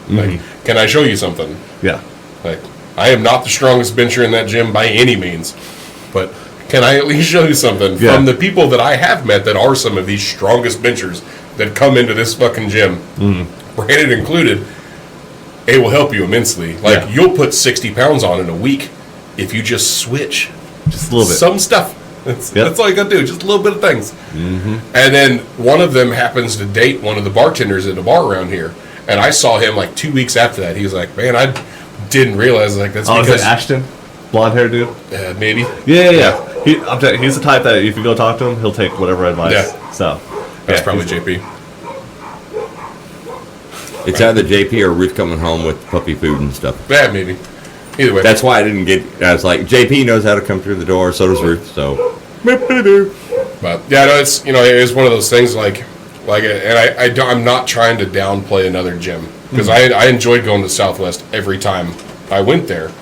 like, can I show you something? Yeah. Like, I am not the strongest bencher in that gym by any means, but can I at least show you something Yeah. from the people that I have met that are some of these strongest benchers that come into this fucking gym, Brandon included? It will help you immensely. Like, Yeah. you'll put 60 pounds on in a week if you just switch Just a little bit. some stuff. That's, Yep. that's all you gotta do, just a little bit of things. And then one of them happens to date one of the bartenders at a bar around here, and I saw him like 2 weeks after that. He was like, "Man, I didn't realize, like, that's Oh, is because it Ashton? Blonde hair dude? maybe." Yeah, yeah, yeah. I'm telling you, he's the type that if you go talk to him, he'll take whatever advice. Yeah. So. That's yeah, probably he's- JP. It's either JP or Ruth coming home with puppy food and stuff. Yeah, maybe. Either way. That's why I didn't get. I was like, JP knows how to come through the door. So does Ruth. So. But yeah, no, it's, you know, it is one of those things like, and I don't, I'm not trying to downplay another gym because I enjoyed going to Southwest every time I went there.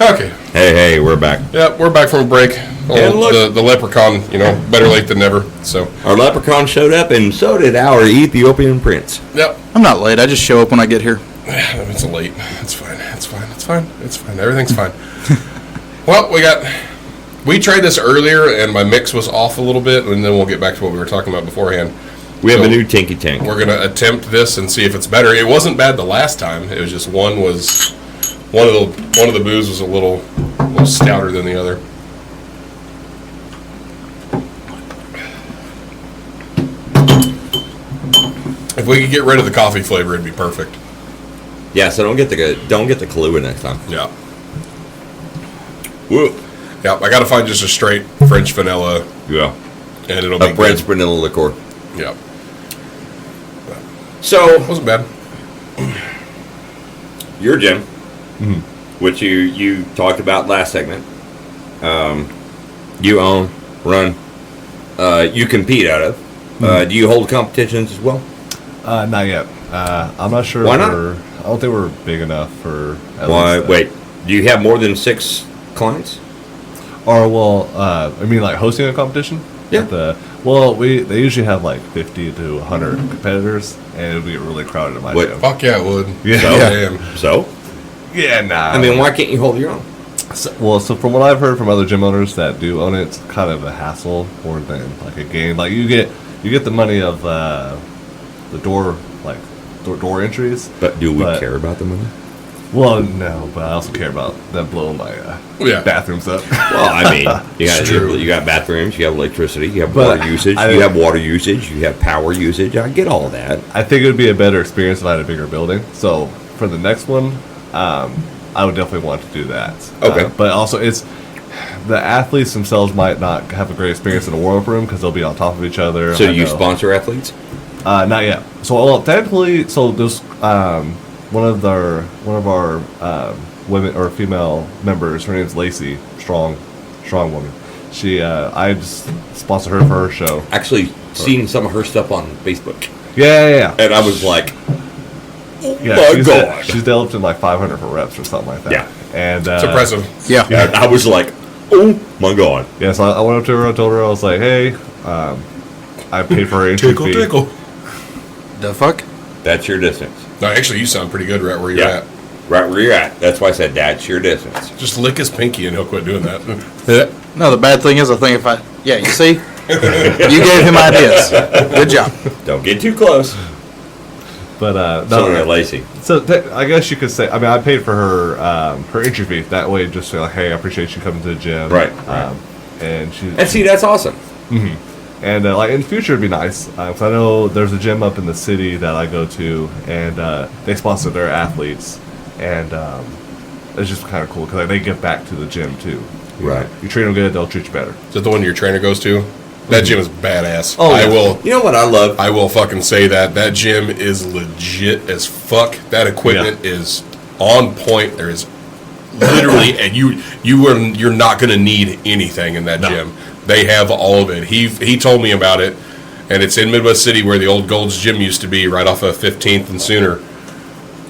Okay. Hey, we're back. Yeah, we're back from a break. And look- The leprechaun, you know, better late than never. So, Our leprechaun showed up, and so did our Ethiopian prince. yep. I'm not late. I just show up when I get here. It's late. It's fine. It's fine. It's fine. It's fine. Everything's fine. Well, we tried this earlier, and my mix was off a little bit, and then we'll get back to what we were talking about beforehand. We have a new Tinky Tank. We're going to attempt this and see if it's better. It wasn't bad the last time. It was just one of the booze was a little stouter than the other. If we could get rid of the coffee flavor, it'd be perfect. Yeah, so don't get the Kahlua next time. Yeah. Woo. Yeah, I got to find just a straight French vanilla. Yeah. And it'll be a French vanilla liqueur. Yeah. So it wasn't bad. Your gym, which you talked about last segment, you own, run, you compete out of. Do you hold competitions as well? Not yet. I'm not sure. Why not? I don't think we're big enough for. Why? Wait. Do you have more than 6 clients? Or I mean, like hosting a competition. Yeah. They usually have like 50 to 100 competitors, and it would be really crowded in my gym. Fuck yeah, it would. Yeah. So? Yeah, nah. I mean, why can't you hold your own? So from what I've heard from other gym owners that do own it, it's kind of a hassle more than like a game. Like you get the money of the door entries. But do we care about the money? Well, no, but I also care about them blowing my bathrooms up. Well, I mean, you got bathrooms, you have electricity, you have water usage, you have power usage. I get all that. I think it would be a better experience if I had a bigger building. So for the next one, I would definitely want to do that. Okay. But also, it's the athletes themselves might not have a great experience in a warm-up room because they'll be on top of each other. So do you sponsor athletes? Not yet. So technically, there's one of our women or female members. Her name's Lacey. Strong woman. She I just sponsor her for her show. Actually, seen some of her stuff on Facebook. Yeah. And I was like, she's developed in like 500 for reps or something like that. Yeah. And it's impressive. Yeah. And I was like, oh my god. Yeah. So I went up to her. I told her I was like, hey, I paid for her entry fee. Tickle. The fuck? That's your distance. No, actually, you sound pretty good right where you're at. Right where you're at. That's why I said that's your distance. Just lick his pinky and he'll quit doing that. No, the bad thing is, I think you see? You gave him ideas. Good job. Don't get too close. But Lacey. So I guess you could say. I mean, I paid for her her entry fee. That way, just say like, hey, I appreciate you coming to the gym. Right. And see, that's awesome. Mm-hmm. And like in the future, it'd be nice because I know there's a gym up in the city that I go to, and they sponsor their athletes, and it's just kind of cool because they give back to the gym too. Right. You treat them good, they'll treat you better. Is that the one your trainer goes to? That gym is badass. Oh, I yeah. will. You know what I love? I will fucking say that gym is legit as fuck. That equipment is on point. There is literally, and you're not going to need anything in that gym. They have all of it. He told me about it, and it's in Midwest City where the old Gold's Gym used to be, right off of 15th and Sooner.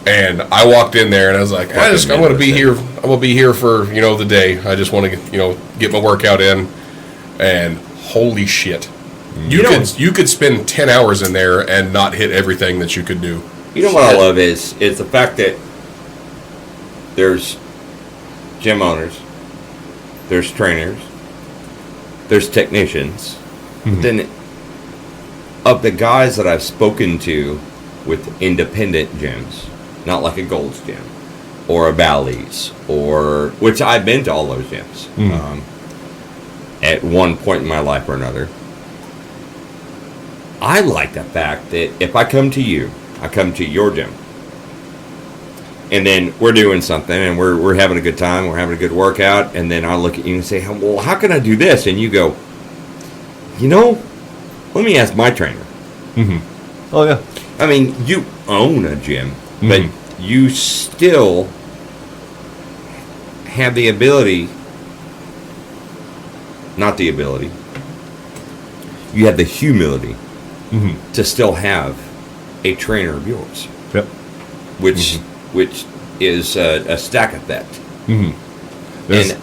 And I walked in there and I was like, I want to be here. I'm gonna be here for the day. I just want to get my workout in. And holy shit, you could spend 10 hours in there and not hit everything that you could do. You know what I love is the fact that there's gym owners, there's trainers, there's technicians. Mm-hmm. Then of the guys that I've spoken to with independent gyms, not like a Gold's Gym or a Bally's, which I've been to all those gyms at one point in my life or another. I like the fact that if I come to your gym, and then we're doing something and we're having a good time, we're having a good workout, and then I look at you and say, well, how can I do this? And you go, let me ask my trainer. Mm-hmm. Oh, yeah. I mean, you own a gym, but you still have the ability, not the ability, you have the humility to still have a trainer of yours. Yep. Which is a stack effect. And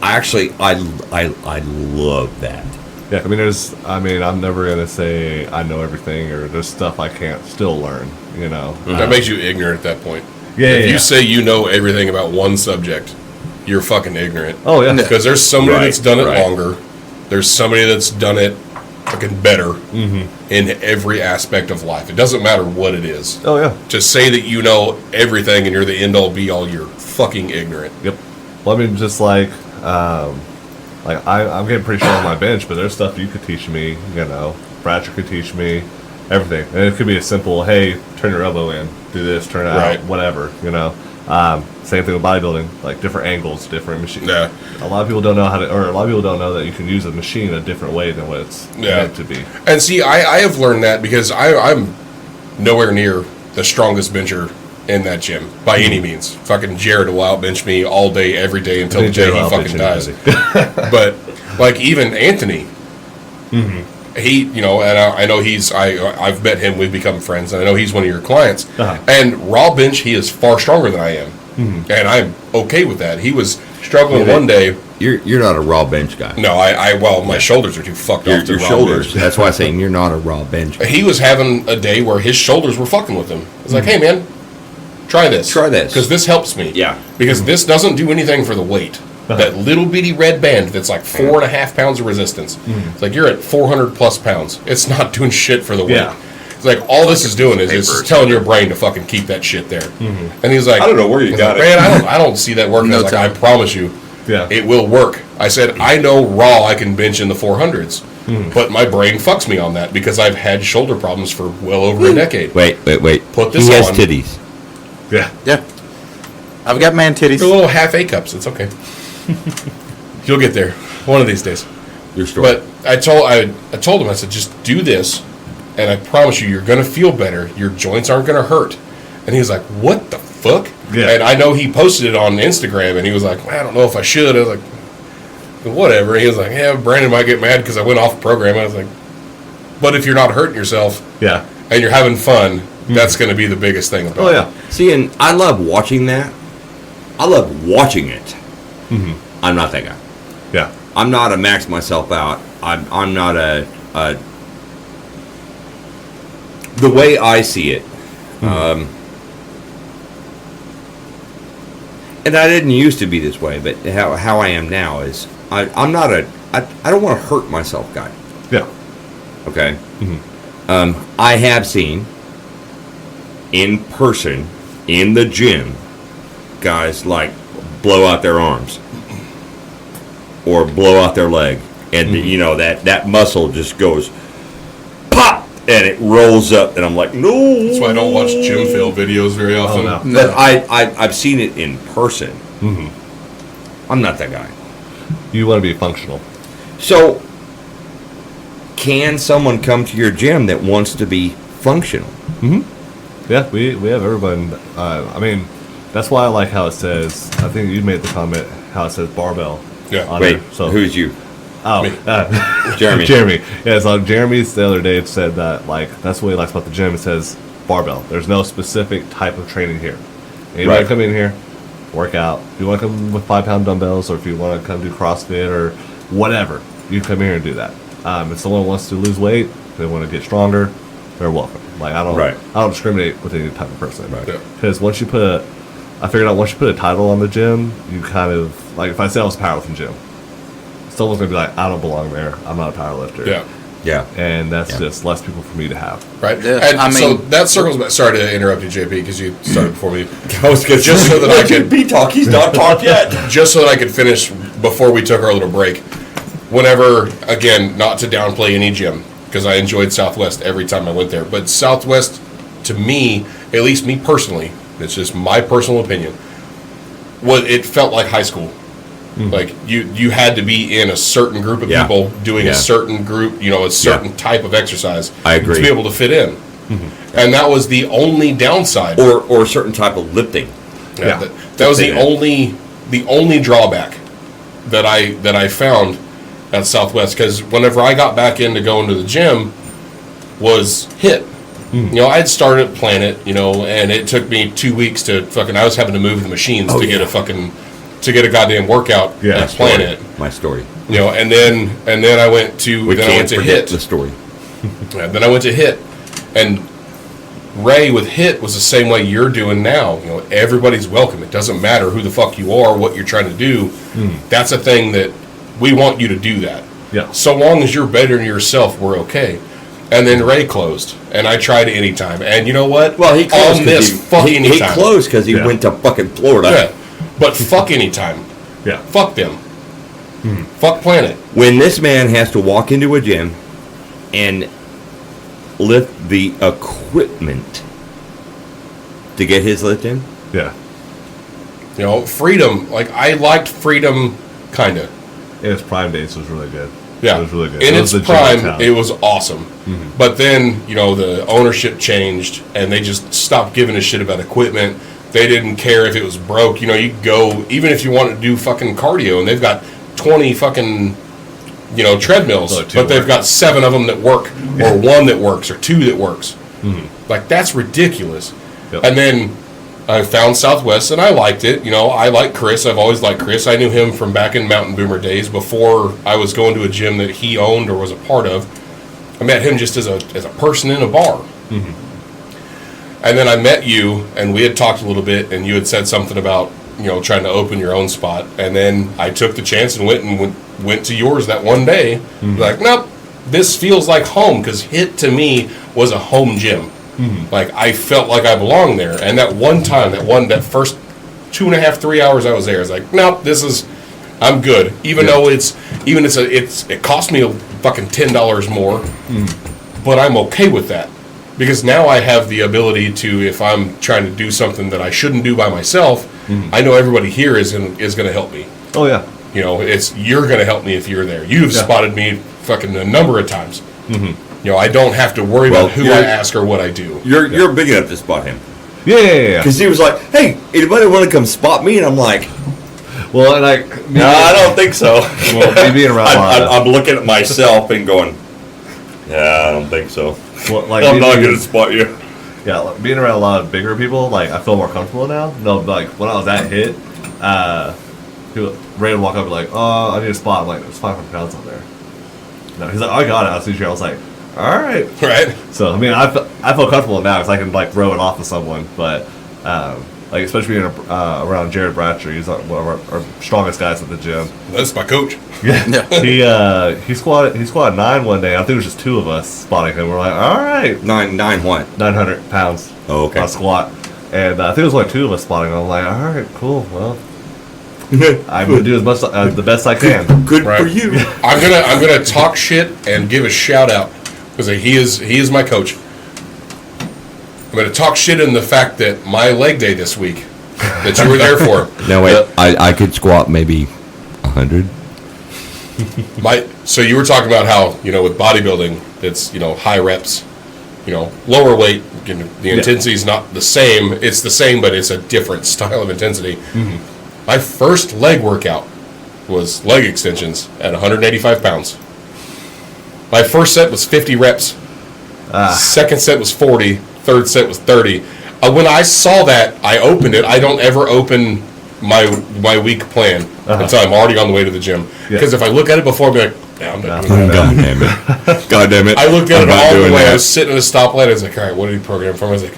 I love that. Yeah, I'm never gonna say I know everything or there's stuff I can't still learn. That makes you ignorant at that point. Yeah. If you say you know everything about one subject, you're fucking ignorant. Oh yeah. Because there's somebody Right, that's done it right. longer. There's somebody that's done it fucking better in every aspect of life. It doesn't matter what it is. Oh yeah. To say that you know everything and you're the end all be all, you're fucking ignorant. Yep. Well, I mean, just like I'm getting pretty sure on my bench, but there's stuff you could teach me. You know, Bratcher could teach me everything, and it could be a simple, hey, turn your elbow in, do this, turn it Right. out, whatever. You know. Same thing with bodybuilding, like different angles, different machines. Yeah. A lot of people don't know how to, or a lot of people don't know that you can use a machine a different way than what it's meant to be. And see, I have learned that because I'm nowhere near the strongest bencher in that gym by any means. Fucking Jared will outbench me all day, every day until the day he fucking dies. But like even Anthony, he, you know, and I know I've met him. We've become friends, and I know he's one of your clients. And raw bench, he is far stronger than I am, and I'm okay with that. He was struggling one day. You're not a raw bench guy. No, well, my shoulders are too fucked off to Your raw shoulders. bench. That's why I'm saying you're not a raw bench guy. He was having a day where his shoulders were fucking with him. It's like, hey man, try this. Try this. Because this helps me. Yeah. Because this doesn't do anything for the weight. That little bitty red band that's like 4.5 pounds of resistance. It's like you're at 400 plus pounds. It's not doing shit for the weight. Yeah. It's like all this is doing is it's telling your brain to fucking keep that shit there. And he's like, I don't know where you he's got like, it. Man, I don't see that working. I was like, I promise you, Yeah. it will work. I said, I know raw I can bench in the 400s, but my brain fucks me on that because I've had shoulder problems for well over a decade. Wait. Put this he has on. titties. Yeah. Yeah. I've got man titties. They're little half A cups. It's okay. You'll get there one of these days. Your story. But I told him, I said, just do this, and I promise you, you're going to feel better. Your joints aren't going to hurt. And he was like, what the fuck? Yeah. And I know he posted it on Instagram, and he was like, I don't know if I should. I was like, whatever. And he was like, yeah, Brandon might get mad because I went off program. I was like, but if you're not hurting yourself Yeah. and you're having fun, that's going to be the biggest thing about Oh it. yeah. See, and I love watching that. I love watching it. I'm not that guy. Yeah. I'm not a max myself out. I'm not a the way I see it. And I didn't used to be this way, but how I am now is I'm not I don't want to hurt myself guy. Yeah. Okay. I have seen in person in the gym guys like blow out their arms or blow out their leg, and you know that muscle just goes pop and it rolls up, and I'm like, no. That's why I don't watch gym fail videos very often. no. But I've seen it in person. I'm not that guy. You want to be functional. So, can someone come to your gym that wants to be functional? Yeah, we have everybody. I mean, that's why I like how it says. I think you made the comment how it says barbell. Yeah. on Wait, there, so who's you? oh, Me. Jeremy. Jeremy. Yeah, so Jeremy's the other day it said that like that's what he likes about the gym. It says barbell. There's no specific type of training here. Anybody Right. come in here, work out. If you want to come with 5-pound dumbbells, or if you want to come do CrossFit or whatever, you come here and do that. If someone wants to lose weight, they want to get stronger, they're welcome. Like I don't discriminate with any type of person. Right. Yeah. Because once you put once you put a title on the gym, you kind of like if I say I was a powerlifting gym, someone's gonna be like, I don't belong there. I'm not a powerlifter. Yeah. Yeah. And that's Yeah. just less people for me to have. Right. Yeah, And I so mean- that circles back. Sorry to interrupt you, JP, because you started before me. I was gonna Just so that I could be talk. He's not talked yet. just so that I could finish before we took our little break. Whenever, again, not to downplay any gym, because I enjoyed Southwest every time I went there, but Southwest, to me, at least me personally, it's just my personal opinion, it felt like high school. Like you had to be in a certain group of Yeah. people doing Yeah. a certain group, a certain type of exercise. I agree. To be able to fit in, and that was the only downside. Or a certain type of lifting. Yeah, that was the only drawback that I found at Southwest, because whenever I got back into going to the gym was HIIT. I'd started at Planet, and it took me 2 weeks to I was having to move the machines to get a goddamn workout at Planet. My story. And then I went to We then I can't went to forget HIIT. the story. Yeah, then I went to HIIT, and Ray with HIT was the same way you're doing now. You know, everybody's welcome. It doesn't matter who the fuck you are, what you're trying to do. That's a thing that we want you to do that. Yeah. So long as you're bettering yourself, we're okay. And then Ray closed, and I tried Anytime. And you know what? Well, he closed on this fuck he Anytime. closed because he went to fucking Florida. Yeah. But fuck Anytime. Yeah. Fuck them. Fuck Planet. When this man has to walk into a gym and lift the equipment to get his lift in. Yeah. You know, Freedom. Like, I liked Freedom, kind of. In its prime days, was really good. Yeah. It was really good. In It was its the gym in prime, town. it was awesome. But then, you know, the ownership changed, and they just stopped giving a shit about equipment. They didn't care if it was broke. You know, you go, even if you wanted to do fucking cardio, and they've got 20 fucking, you know, treadmills, Oh, two but they've work. got 7 of them that work, or 1 that works, or 2 that works. Like, that's ridiculous. Yep. And then I found Southwest, and I liked it. You know, I like Chris. I've always liked Chris. I knew him from back in Mountain Boomer days before I was going to a gym that he owned or was a part of. I met him just as a person in a bar. And then I met you, and we had talked a little bit, and you had said something about, you know, trying to open your own spot. And then I took the chance and went to yours that one day. Like, nope, this feels like home, because HIT to me was a home gym. Like, I felt like I belonged there. And that one time, that first 2.5, 3 hours I was there, I was like, nope, I'm good. Even though it cost me fucking $10 more, but I'm okay with that. Because now I have the ability to, if I'm trying to do something that I shouldn't do by myself, I know everybody here is going to help me. Oh, yeah. You know, you're going to help me if you're there. You've spotted me fucking a number of times. You know, I don't have to worry about who I ask or what I do. You're big enough to spot him. Yeah. Because he was like, hey, anybody want to come spot me? And I'm like, Well, and no, I don't think so. Well, me being around a lot of- I'm looking at myself and going, yeah, I don't think so. well, like, I'm me not being- going to spot you. Yeah, like, being around a lot of bigger people, like, I feel more comfortable now. No, like, when I was at HIT, Ray would walk up and be like, I need a spot. I'm like, there's 500 pounds on there. No, he's like, I got it. I'll see you. I was like, all right. Right? So, I mean, I feel comfortable now because I can, like, throw it off to someone. But, like, especially being around Jared Bratcher, he's like one of our strongest guys at the gym. That's my coach. Yeah. He squatted 9 one day. I think it was just 2 of us spotting him. We're like, all right. Nine what? 900 pounds. Oh, okay. On a squat. And I think it was only 2 of us spotting. I'm like, all right, cool. Well, I'm gonna do as much the best I can. Good Right. for you. I'm gonna talk shit and give a shout out because he is my coach. I'm gonna talk shit in the fact that my leg day this week that you were there for. No, wait. I could squat maybe 100. So you were talking about how, you know, with bodybuilding, it's, you know, high reps, you know, lower weight. You know, the intensity is not the same. It's the same, but it's a different style of intensity. My first leg workout was leg extensions at 185 pounds. My first set was 50 reps. Second set was 40. Third set was 30. When I saw that, I opened it. I don't ever open my week plan until I'm already on the way to the gym. Because if I look at it before, I'll be like, yeah, I'm not doing that. God damn it. God damn it. I looked at I'm it not all the doing way. I that. was sitting at a stoplight. I was like, all right, what did he program for me? I was like,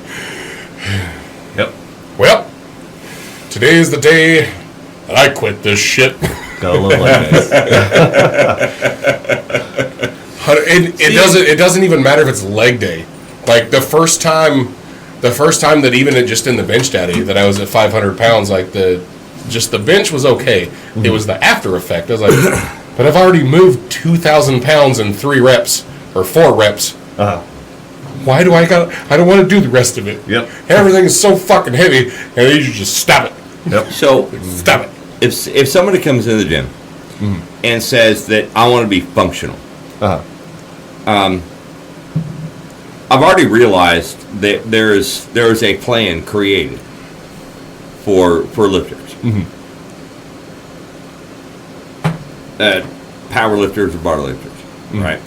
Yep. well, today is the day that I quit this shit. Got a little like this. It doesn't even matter if it's leg day. Like the first time that even just in the bench daddy that I was at 500 pounds, like the bench was okay. It was the after effect. I was like, but I've already moved 2,000 pounds in 3 reps or 4 reps. Why do I don't want to do the rest of it. Yep. Everything is so fucking heavy, and then you just stop it. Yep. So, Stop it. if somebody comes in the gym and says that I want to be functional, I've already realized that there is a plan created for lifters. Power lifters or bar lifters, right?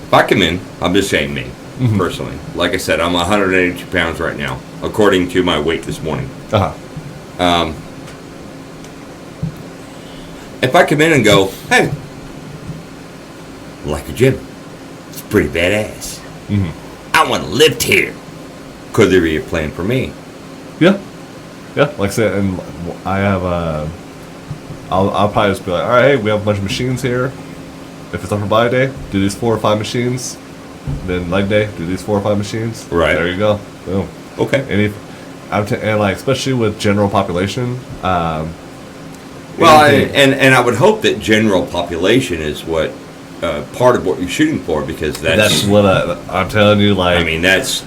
If I come in, I'm just saying me, personally. Like I said, I'm 182 pounds right now, according to my weight this morning. If I come in and go, hey, like a gym, pretty badass. I want to live here. Could there be a plan for me? Yeah. Yeah, like I said, and I have, I'll probably just be like, all right, hey, we have a bunch of machines here. If it's upper body day, do these 4 or 5 machines. Then leg day, do these 4 or 5 machines. Right. There you go. Boom. Okay. And like, especially with general population, Well, anything- and I would hope that general population is what part of what you're shooting for, because that's what I'm telling you. Like, I mean, that's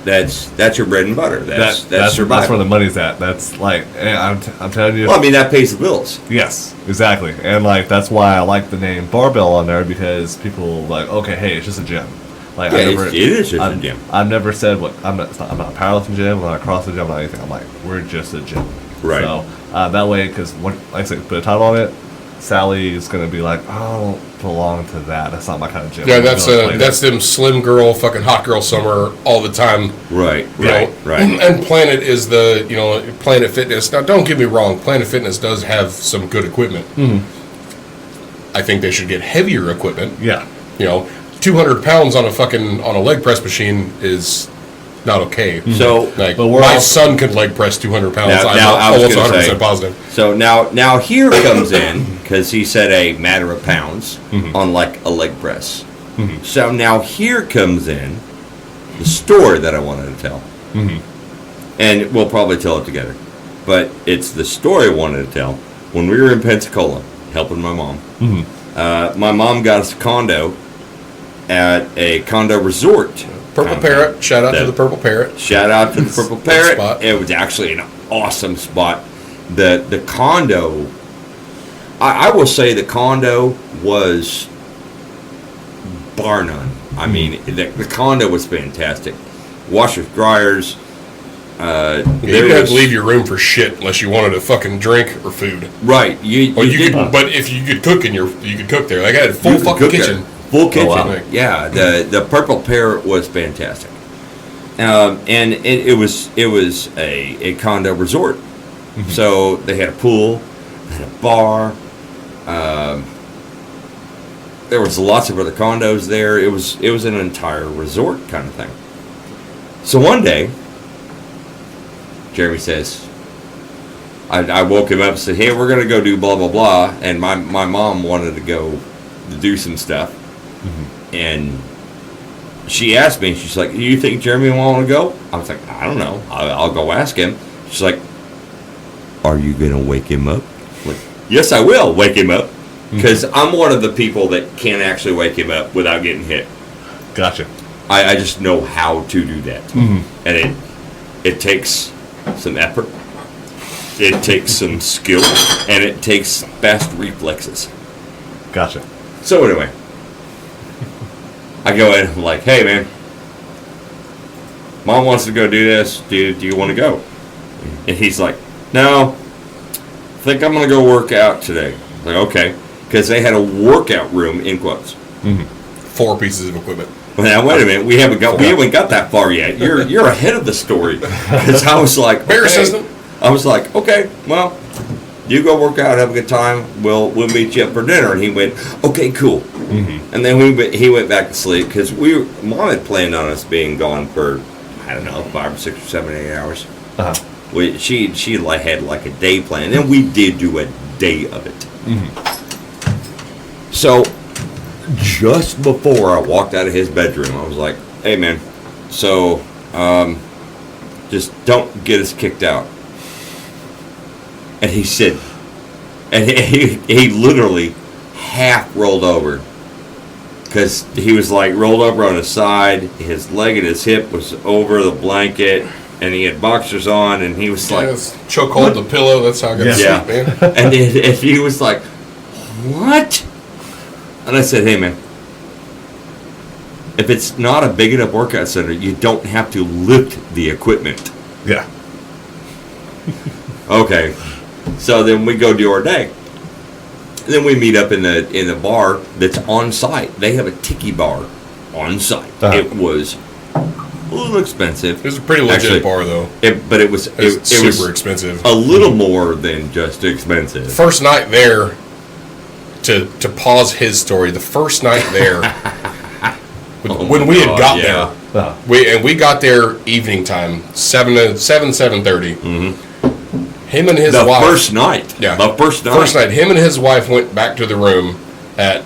your bread and butter. That's that's survival. where the money's at. That's like, I'm telling you. Well, I mean, that pays the bills. Yes, exactly. And like, that's why I like the name Barbell on there, because people like, okay, hey, it's just a gym. Like, Yeah, it is just a gym. I've never said what I'm not a powerlifting gym. I'm not a CrossFit gym. I'm not anything. I'm like, we're just a gym. Right. So that way, because like I said, put a title on it, Sally is gonna be like, I don't belong to that. That's not my kind of gym. Yeah, I'm gonna play that's them slim girl, fucking hot girl summer all the time. Right. You know? Right. And Planet is Planet Fitness. Now, don't get me wrong, Planet Fitness does have some good equipment. I think they should get heavier equipment. Yeah. 200 pounds on a leg press machine is not okay. So, Like, But we're my also- son could leg press 200 pounds. Now, I I'm was almost gonna 100% say- positive. So now here comes in, because he said a matter of pounds on like a leg press. So now here comes in the story that I wanted to tell. And we'll probably tell it together. But it's the story I wanted to tell. When we were in Pensacola, helping my mom, my mom got us a condo at a condo resort. Purple Parrot. Shout out to the Purple Parrot. Shout out to the Purple Parrot. spot. It was actually an awesome spot. The condo, I will say the condo was bar none. I mean, the condo was fantastic. Washers, dryers. You didn't have to leave your room for shit unless you wanted to fucking drink or food. Right. You could, but if you could cook you could cook there. Like, I had a full you could fucking cook kitchen. there. Full kitchen. wow. Yeah. The Purple Parrot was fantastic. And it was a condo resort. So they had a pool, they had a bar. There was lots of other condos there. It was an entire resort kind of thing. So one day, Jeremy says, I woke him up and said, hey, we're going to go do blah, blah, blah. And my mom wanted to go to do some stuff. And she asked me, she's like, do you think Jeremy will want to go? I was like, I don't know. I'll go ask him. She's like, are you going to wake him up? I'm like, yes, I will wake him up. Because I'm one of the people that can't actually wake him up without getting hit. Gotcha. I just know how to do that. And it takes some effort. It takes some skill. And it takes fast reflexes. Gotcha. So anyway, I go in, I'm like, hey man, Mom wants to go do this. Do you want to go? And he's like, no, I think I'm going to go work out today. I'm like, okay. Because they had a workout room in quotes. 4 pieces of equipment. Well, now wait a minute, we haven't got that far yet. You're ahead of the story. Because I was like, Bear okay. system. I was like, okay, well, you go work out, have a good time. We'll meet you up for dinner. And he went, okay, cool. And then he went back to sleep because Mom had planned on us being gone for, I don't know, 5 or 6 or 7 or 8 hours. She had like a day plan, and we did do a day of it. So just before I walked out of his bedroom, I was like, hey man, so just don't get us kicked out. And he said, and he literally half rolled over because he was like rolled over on his side, his leg and his hip was over the blanket, and he had boxers on, and he was like, chokehold the pillow. That's how I got to Yeah. sleep, man. and he was like, what? And I said, hey man, if it's not a big enough workout center, you don't have to lift the equipment. Yeah. Okay. So then we go do our day. Then we meet up in the bar that's on site. They have a tiki bar on site. It was a little expensive. It was a pretty legit Actually, bar, though. But it was Super expensive. a little more than just expensive. First night there, to pause his story, the first night there, when we had got yeah. there, we got there evening time, 7:30. Him and his The wife. first night. Yeah. The first night. First night. Him and his wife went back to the room at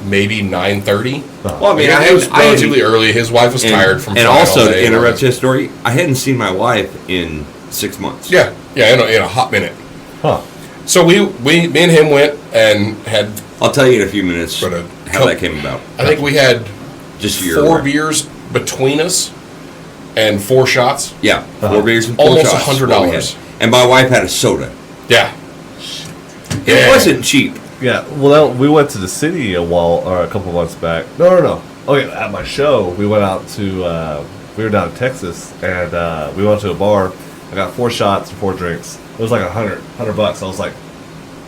maybe 9:30. Well, I mean, it was relatively early. His wife was tired from and flying also all to day. interrupt his story, I hadn't seen my wife in 6 months. Yeah, in a hot minute. Huh. So me and him went and had. I'll tell you in a few minutes But a how cup- that came about. I think we had Just so you're 4 aware. beers between us and 4 shots. Yeah, 4 beers and 4 Almost shots. $100. And my wife had a soda. Yeah. It wasn't cheap. Yeah, well, we went to the city a couple months back. No. Oh yeah, at my show, we went out to we were down in Texas, and we went to a bar. I got 4 shots and 4 drinks. It was like $100. I was like,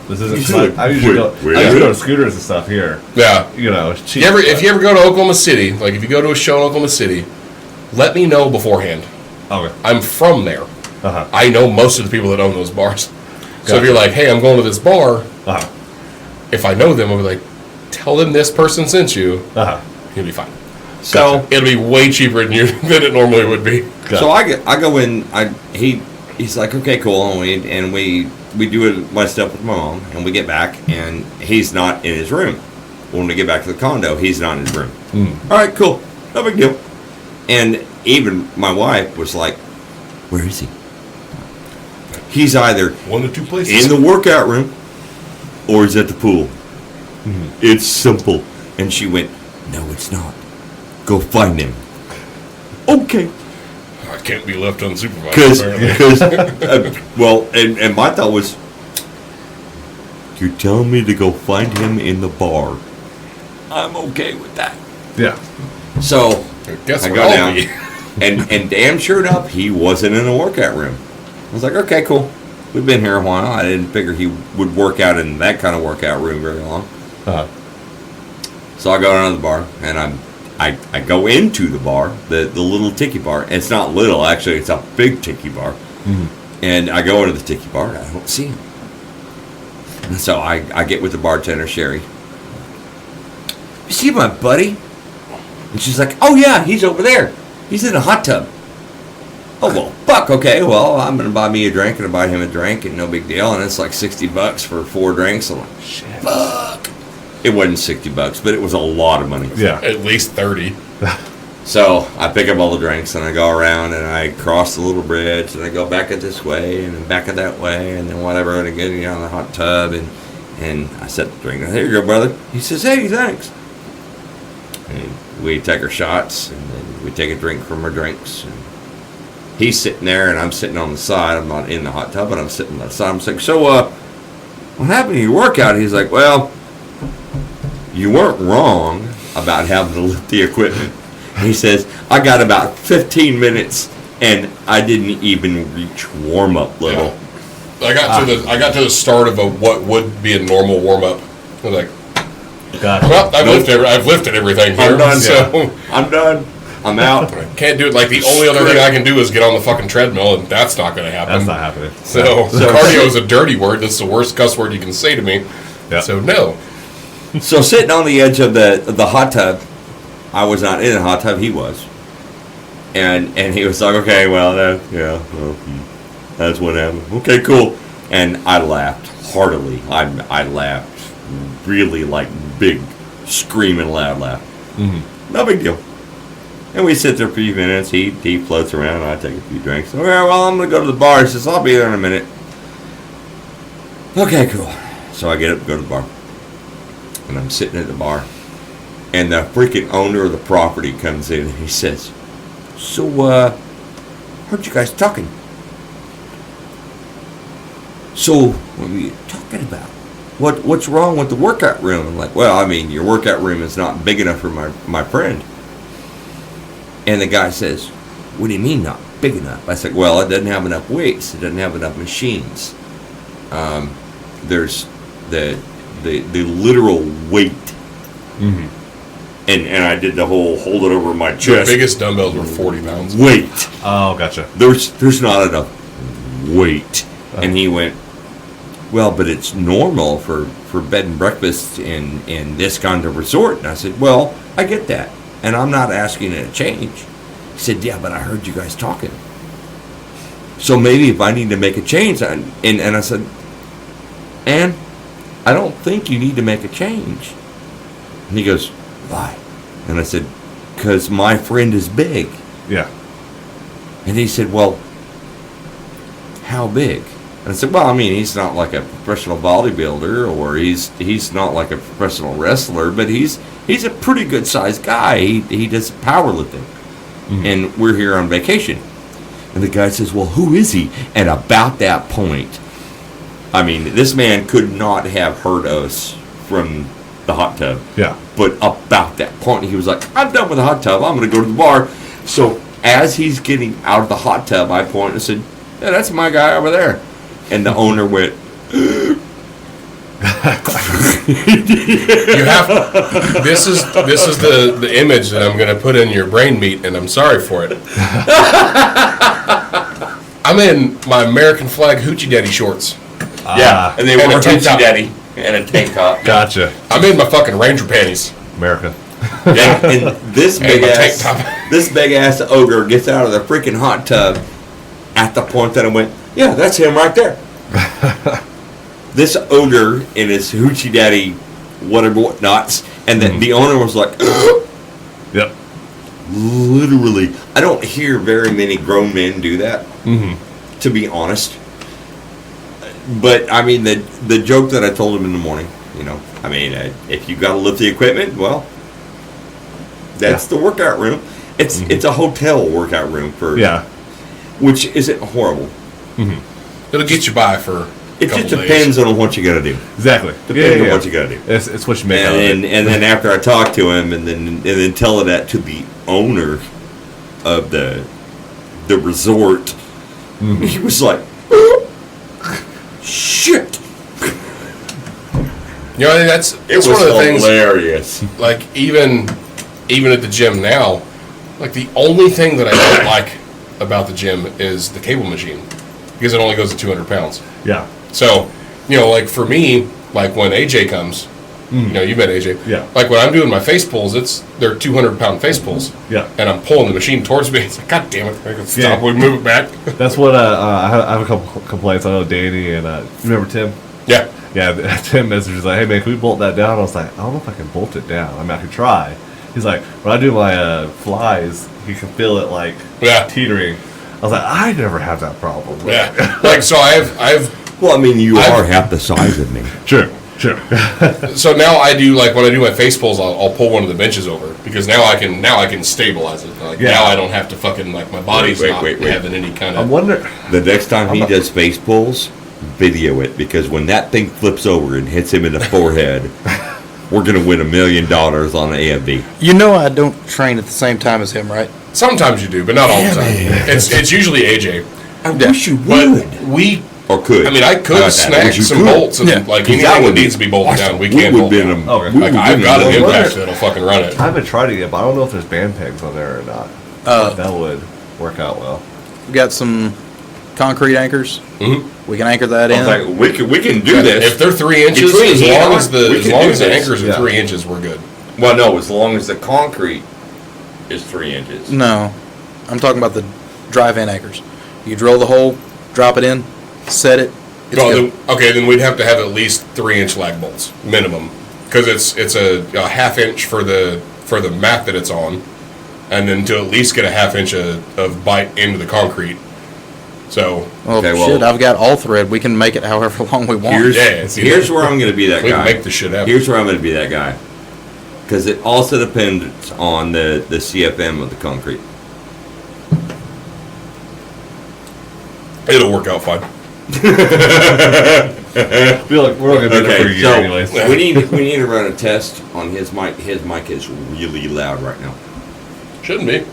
this isn't. I usually go to scooters and stuff here. Yeah. You know, it's cheap. If you ever go to Oklahoma City, like if you go to a show in Oklahoma City, let me know beforehand. Okay. I'm from there. Uh-huh. I know most of the people that own those bars. So if Gotcha. you're like, hey, I'm going to this bar, Uh-huh. if I know them, I'll be like, tell them this person sent you. Uh-huh. You'll be fine. So It'll be way cheaper than it normally would be. So I go in. He's like, okay, cool, and we do my stuff with my mom, and we get back, and he's not in his room. When we get back to the condo, he's not in his room. All right, cool, no big deal. And even my wife was like, where is he? He's either One of 2 places. in the workout room or he's at the pool. It's simple. And she went, no, it's not. Go find him. Okay. I can't be left unsupervised. Because, apparently. well, and my thought was, you're telling me to go find him in the bar. I'm okay with that. Yeah. So Guess I what go I'll down, be. and damn sure enough, he wasn't in the workout room. I was like, okay, cool. We've been here a while. I didn't figure he would work out in that kind of workout room very long. Uh-huh. So I go down to the bar, and I go into the bar, the little tiki bar. It's not little, actually. It's a big tiki bar. And I go into the tiki bar, and I don't see him. And so I get with the bartender, Sherry. You see my buddy? And she's like, oh, yeah, he's over there. He's in a hot tub. Oh, well, fuck, okay. Well, I'm going to buy me a drink and I buy him a drink, and no big deal. And it's like $60 for 4 drinks. I'm like, shit. Fuck. It wasn't $60, but it was a lot of money. Yeah. At least 30. So I pick up all the drinks and I go around and I cross the little bridge and I go back it this way and then back it that way and then whatever, and I get in the hot tub and I set the drink. Here you go, brother. He says, hey, thanks. And we take our shots and then we take a drink from our drinks. And he's sitting there and I'm sitting on the side. I'm not in the hot tub, but I'm sitting on the side. I'm like, so what happened to your workout? He's like, well, you weren't wrong about having to lift the equipment. He says, I got about 15 minutes and I didn't even reach warm-up level. Yeah. I got to the start of what would be a normal warm up. I was like, Gotcha. well, I've lifted everything here. I'm done. So I'm done. I'm out. I can't do it. Like the only other thing I can do is get on the fucking treadmill, and that's not going to happen. That's not happening. So cardio is a dirty word. That's the worst cuss word you can say to me. Yeah. So no. So sitting on the edge of the hot tub, I was not in the hot tub. He was, and he was like, "Okay, well, that's what happened. Okay, cool." And I laughed heartily. I laughed really like big, screaming loud laugh. Mm-hmm. No big deal. And we sit there for a few minutes. He floats around. I take a few drinks. Okay, well, I'm gonna go to the bar. He says, "I'll be there in a minute." Okay, cool. So I get up, go to the bar. And I'm sitting at the bar, and the freaking owner of the property comes in and he says, so, heard you guys talking. So, what were you talking about? What's wrong with the workout room? I'm like, well, I mean, your workout room is not big enough for my friend. And the guy says, what do you mean not big enough? I said, well, it doesn't have enough weights. It doesn't have enough machines. There's the literal weight. Mm-hmm. And I did the whole hold it over my The chest. biggest dumbbells were 40 pounds. Weight. Oh, gotcha. There's not enough weight. And he went, well, but it's normal for bed and breakfast in this kind of resort. And I said, well, I get that. and I'm not asking it to change. He said, yeah, but I heard you guys talking. So maybe if I need to make a change, and I said, and I don't think you need to make a change. And he goes, why? And I said, because my friend is big. Yeah. And he said, well, how big? And I said, well, I mean, he's not like a professional bodybuilder, or he's not like a professional wrestler, but he's a pretty good sized guy. He does powerlifting. And we're here on vacation. And the guy says, well, who is he? And about that point, I mean, this man could not have heard us from the hot tub. Yeah. But about that point, he was like, I'm done with the hot tub. I'm going to go to the bar. So as he's getting out of the hot tub, I pointed and said, yeah, that's my guy over there. And the owner went, You have this is the image that I'm going to put in your brain meat, and I'm sorry for it. I'm in my American flag hoochie daddy shorts. yeah. And they And were a tank Hoochie top. Daddy and a tank top. Gotcha. I'm in my fucking Ranger panties. America. Yeah, and this And big my tank ass, top. this big ass ogre gets out of the freaking hot tub at the point that I went, yeah, that's him right there. This ogre in his hoochie daddy, whatever whatnots, and then the owner was like, Yep. literally. I don't hear very many grown men do that, to be honest. But I mean, the joke that I told him in the morning, I mean, if you got to lift the equipment, well, that's the workout room. It's a hotel workout room which isn't horrible. It'll get you by for. It just depends on what you got to do. Exactly. Depends on what you got to do. It's what you make out of And it. then after I talked to him, and then telling that to the owner of the resort, he was like, "Shit!" I think that's It was one of the things. hilarious. Like even at the gym now, like the only thing that I don't like about the gym is the cable machine, because it only goes to 200 pounds. Yeah. So, like for me, like when AJ comes, you met AJ. Yeah. Like when I'm doing my face pulls, they're 200-pound face pulls. Yeah. And I'm pulling the machine towards me. It's like, God damn it! I can stop. Yeah. We move it back. That's what I have a couple complaints. I know Danny and you remember Tim? Yeah. Yeah, Tim messages like, hey man, can we bolt that down? I was like, I don't know if I can bolt it down. I mean, I could try. He's like, when I do my flies, you can feel it like teetering. I was like, I never have that problem. Yeah. Like so, I've. Well, I mean, you are half the size of me. Sure. So now I do, like when I do my face pulls, I'll pull one of the benches over, because now I can stabilize it. Like now I don't have to fucking, like, my body's not having any kind I'm of. wondering. The next time he does face pulls, video it, because when that thing flips over and hits him in the forehead, we're gonna win $1 million on an AFB. I don't train at the same time as him, right? Sometimes you do, but not all the time. It's usually AJ. I wish you But would. we. Or could. I mean, I could snag some bolts, and like anything that needs to be bolted down, we can bolt down. Okay. Like I've got an impact that'll fucking run it. I haven't tried it yet, but I don't know if there's band pegs on there or not. That would work out well. We got some concrete anchors. Mm-hmm. We can anchor that I was in. like, we can do this. If they're 3 inches, Between as he and long I, as we can do the this. anchors are Yeah. 3 inches, we're good. Well, no, as long as the concrete is 3 inches. No, I'm talking about the drive-in anchors. You drill the hole, drop it in, set it. It's good. Then we'd have to have at least 3-inch lag bolts minimum, because it's a half inch for the mat that it's on, and then to at least get a half inch of bite into the concrete. So Shit, I've got all thread. We can make it however long we want. Here's where I'm going to be that we guy. can make the shit happen. Here's where I'm going to be that guy. Because it also depends on the CFM of the concrete. It'll work out fine. I feel like we're only gonna be there for a year anyways. we need to run a test on his mic. His mic is really loud right now. Shouldn't be.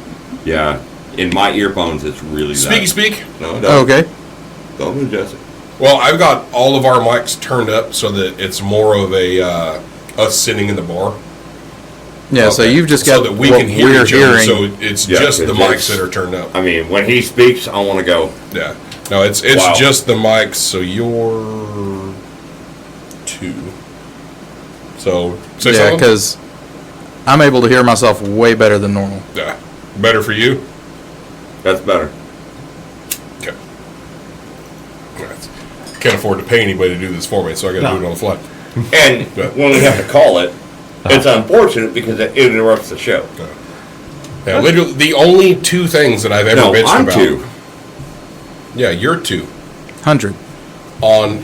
Yeah, in my earphones it's really loud. Speak. No, Oh, okay. Don't adjust it. Well, I've got all of our mics turned up so that it's more of a us sitting in the bar. Yeah, so Okay. you've just so got that we what can hear we're each other. hearing. So it's Yeah, just the it's- mics that are turned up. I mean, when he speaks, I want to go. Yeah. No, it's Wow. just the mics. So you're 2. So say Yeah, something. because I'm able to hear myself way better than normal. Yeah. Better for you? That's better. Okay. Can't afford to pay anybody to do this for me, so I got to do it on the fly. And when we have to call it, it's unfortunate because it interrupts the show. Yeah, literally, the only two things that I've ever bitched I'm about. 2. Yeah, you're 2. 100. On,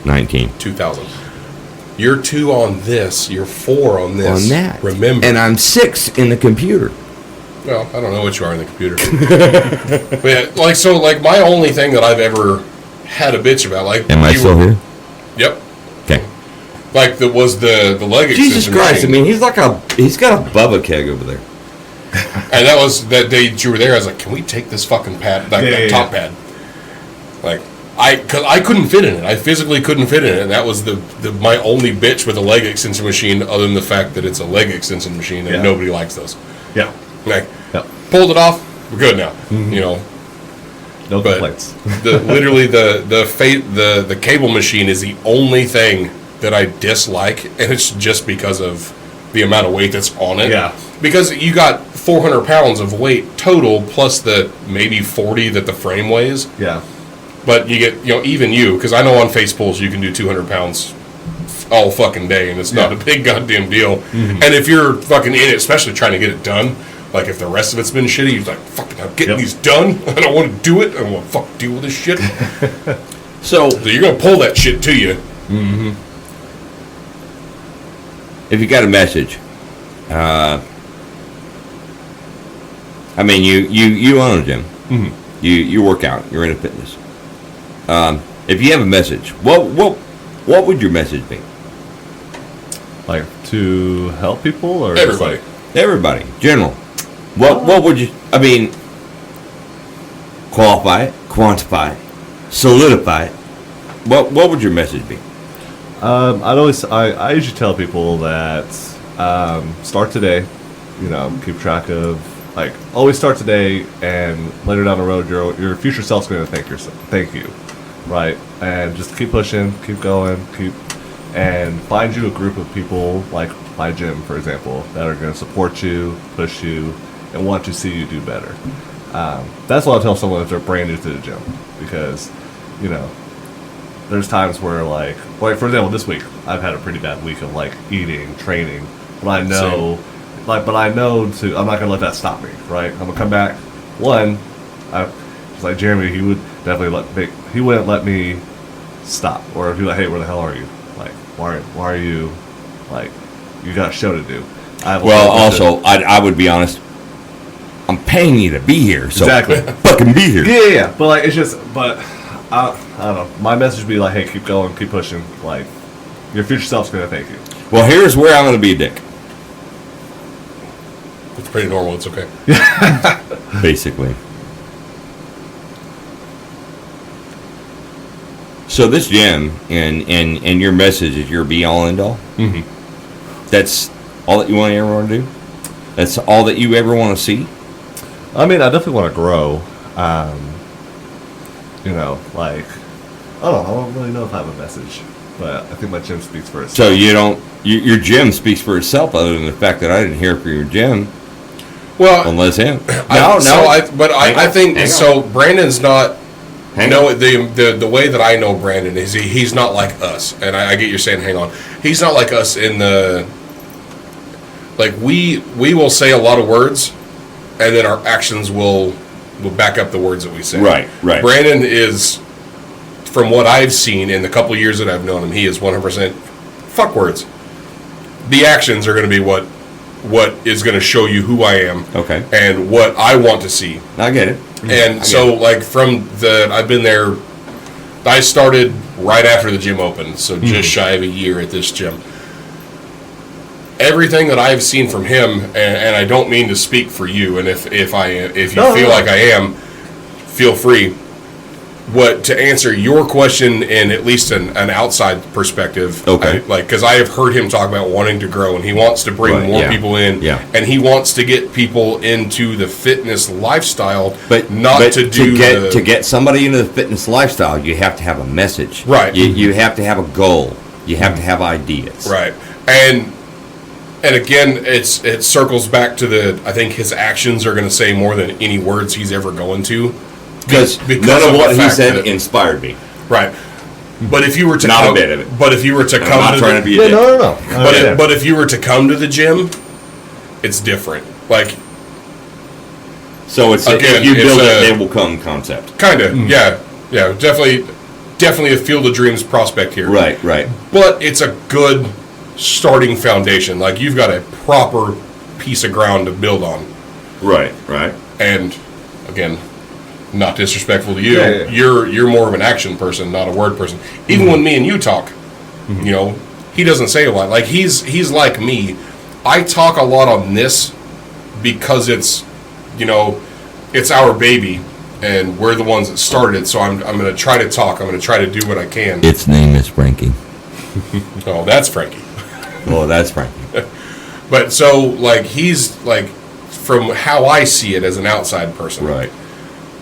19. 2,000. You're 2 on this. You're 4 on this. On that. Remember. And I'm 6 in the computer. Well, I don't know what you are in the computer. But yeah, my only thing that I've ever had a bitch about, like. Am I still here? Yep. Okay. Like, the leg extension Jesus Christ, machine. I mean, he's got a Bubba keg over there. And that was that day that you were there. I was like, can we take this fucking pad, that top pad? Like, because I couldn't fit in it. I physically couldn't fit in it. And that was my only bitch with a leg extension machine, other than the fact that it's a leg extension machine and nobody likes those. Yeah. Like, pulled it off. We're good now. Mm-hmm. You know. No complaints. Literally the cable machine is the only thing that I dislike, and it's just because of the amount of weight that's on it. Yeah. Because you got 400 pounds of weight total, plus the maybe 40 that the frame weighs. Yeah. But you get, even you, because I know on face pulls you can do 200 pounds all fucking day, and it's not a big goddamn deal. Mm-hmm. And if you're fucking in it, especially trying to get it done, like if the rest of it's been shitty, you're like, fucking, I'm getting these done. I don't want to do it. I don't want to fucking deal with this shit. So you're going to pull that shit to you. Mm-hmm. If you got a message, I mean, you own a gym. Mm-hmm. You work out. You're into fitness. If you have a message, what would your message be? Like to help people or everybody? Everybody, general. What would you? I mean, qualify it, quantify it, solidify it. What would your message be? I usually tell people that start today. Keep track of always start today, and later down the road, your future self's going to thank you, right? And just keep pushing, keep going, and find you a group of people like my gym, for example, that are going to support you, push you, and want to see you do better. That's what I'll tell someone if they're brand new to the gym, because there's times where for example, this week I've had a pretty bad week of eating, training, but I know. I'm not gonna let that stop me, right? I'm gonna come back. Just like Jeremy, he would definitely he wouldn't let me stop, or he'd be like, "Hey, where the hell are you? Why are you? You got a show to do." I would be honest. I'm paying you to be here, so exactly. Fucking be here. Yeah. But it's just, I don't know. My message would be "Hey, keep going, keep pushing. Your future self's gonna thank you." Well, here's where I'm gonna be a dick. It's pretty normal. It's okay. Basically. So this gym and your message is your be all end all. Mm-hmm. That's all that you ever want to do. That's all that you ever want to see. I mean, I definitely want to grow. I don't know. I don't really know if I have a message, but I think my gym speaks for itself. So your gym speaks for itself, other than the fact that I didn't hear from your gym. Well, unless him. I think so. Brandon's not. The way that I know Brandon is he's not like us, and I get you're saying hang on. He's not like us in the. We will say a lot of words, and then our actions will back up the words that we say. Right. Brandon is, from what I've seen in the couple years that I've known him, he is 100% fuck words. The actions are going to be what is going to show you who I am. Okay. And what I want to see. I get it. And I've been there, I started right after the gym opened, so just shy of a year at this gym. Everything that I've seen from him, and I don't mean to speak for you, and if you feel like I am, feel free. To answer your question in at least an outside perspective, okay. Because I have heard him talk about wanting to grow, and he wants to bring more people in, and he wants to get people into the fitness lifestyle, but to get somebody into the fitness lifestyle, you have to have a message, right? You have to have a goal, you have to have ideas, right? And And again, it circles back to I think his actions are going to say more than any words he's ever going to. Because none of what he said inspired me. Right. But if you were to not a bit of it. But if you were to come I'm not trying to be a dick. No. But if you were to come to the gym, it's different. Like, so it's again, if you build it, they will come concept. Kind of, yeah, definitely a field of dreams prospect here. Right. But it's a good starting foundation. Like, you've got a proper piece of ground to build on. Right. And again, not disrespectful to you, Yeah. you're more of an action person, not a word person. Even when me and you talk, you know, he doesn't say a lot. Like, he's like me. I talk a lot on this because it's, you know, it's our baby and we're the ones that started it. So I'm going to try to talk. I'm going to try to do what I can. Its name is Frankie. Oh, that's Frankie. Oh, that's Frankie. But so, like, he's like, from how I see it as an outside person, Right.